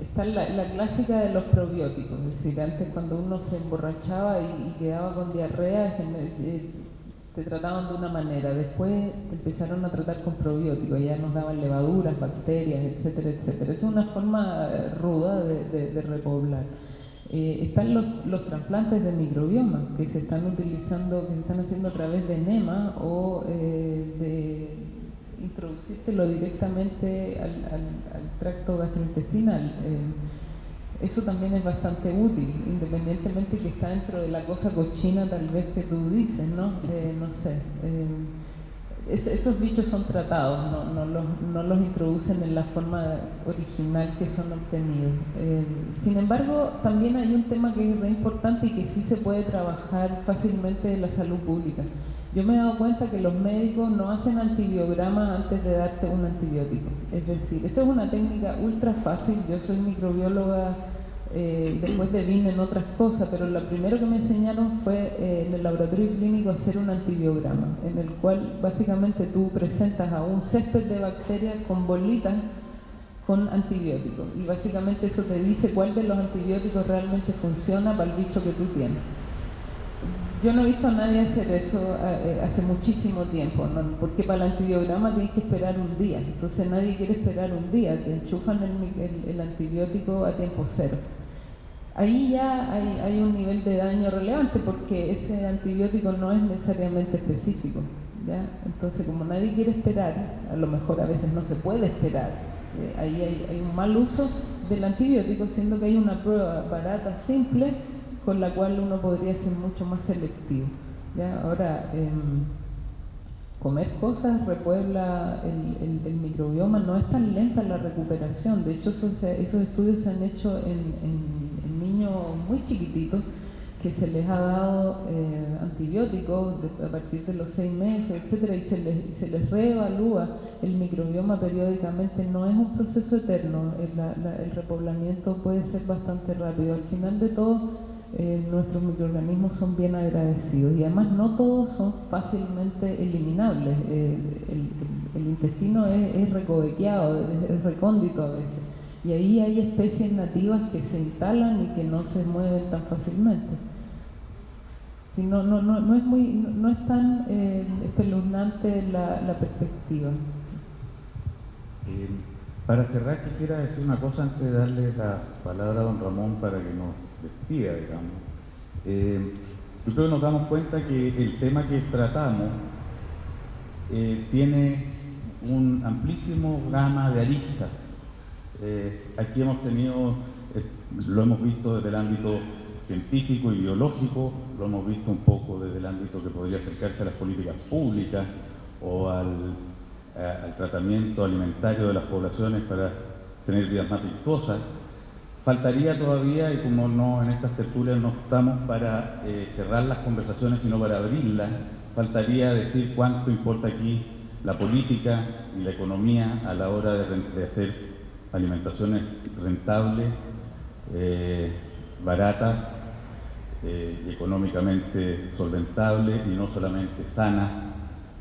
está la clásica de los probióticos, es decir, antes cuando uno se emborrachaba y quedaba con diarrea, te trataban de una manera, después te empezaron a tratar con probióticos, ya nos daban levaduras, bacterias, etcétera, etcétera. Es una forma ruda de repoblar. Están los trasplantes de microbioma que se están utilizando, que se están haciendo a través de enema o de introducírtelo directamente al tracto gastrointestinal. Eso también es bastante útil, independientemente que está dentro de la cosa cochina tal vez que tú dices, ¿no? No sé. Esos bichos son tratados, no los introducen en la forma original que son obtenidos. Sin embargo, también hay un tema que es re importante y que sí se puede trabajar fácilmente en la salud pública. Yo me he dado cuenta que los médicos no hacen antibiogramas antes de darte un antibiótico. Es decir, esa es una técnica ultra fácil. Yo soy microbióloga, después de vine en otras cosas, pero lo primero que me enseñaron fue en el laboratorio clínico hacer un antibiograma, en el cual básicamente tú presentas a un césped de bacterias con bolitas con antibióticos. Y básicamente eso te dice cuál de los antibióticos realmente funciona para el bicho que tú tienes. Yo no he visto a nadie hacer eso hace muchísimo tiempo, ¿no? Porque para el antibiograma tienes que esperar un día, entonces nadie quiere esperar un día, te enchufan el antibiótico a tiempo cero. Ahí ya hay un nivel de daño relevante porque ese antibiótico no es necesariamente específico, ¿ya? Entonces como nadie quiere esperar, a lo mejor a veces no se puede esperar, ahí hay un mal uso del antibiótico, siendo que hay una prueba barata, simple, con la cual uno podría ser mucho más selectivo, ¿ya? Ahora, comer cosas repuebla el microbioma, no es tan lenta la recuperación. De hecho, esos estudios se han hecho en niños muy chiquititos que se les ha dado antibióticos a partir de los 6 meses, etcétera, y se les reevalúa el microbioma periódicamente. No es un proceso eterno, el repoblamiento puede ser bastante rápido. Al final de todo, nuestros microorganismos son bien agradecidos y además no todos son fácilmente eliminables. El intestino es recovequeado, es recóndito a veces, y ahí hay especies nativas que se instalan y que no se mueven tan fácilmente. Si no es tan espeluznante la perspectiva. Para cerrar, quisiera decir una cosa antes de darle la palabra a don Ramón para que nos despida, digamos. Yo creo que nos damos cuenta que el tema que tratamos tiene un amplísimo gama de aristas. Aquí hemos tenido, lo hemos visto desde el ámbito científico y biológico, lo hemos visto un poco desde el ámbito que podría acercarse a las políticas públicas o al tratamiento alimentario de las poblaciones para tener vidas más virtuosas. Faltaría todavía, y como no en estas tertulias no estamos para cerrar las conversaciones sino para abrirlas, faltaría decir cuánto importa aquí la política y la economía a la hora de hacer alimentaciones rentables, baratas, y económicamente solventables y no solamente sanas,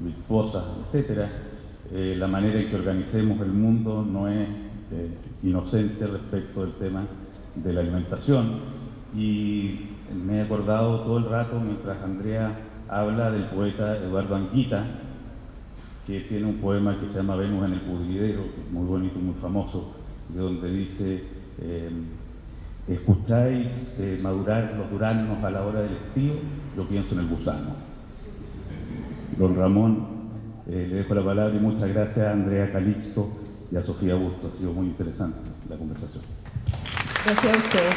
virtuosas, etcétera. La manera en que organicemos el mundo no es inocente respecto del tema de la alimentación. Y me he acordado todo el rato mientras Andrea habla del poeta Eduardo Anguita, que tiene un poema que se llama Venus en el pudridero, muy bonito y muy famoso, de donde dice: escucháis madurar los duraznos a la hora del estío, yo pienso en el gusano. Don Ramón, le dejo la palabra y muchas gracias a Andrea Calixto y a Sofía Busto. Ha sido muy interesante la conversación. Gracias a ustedes.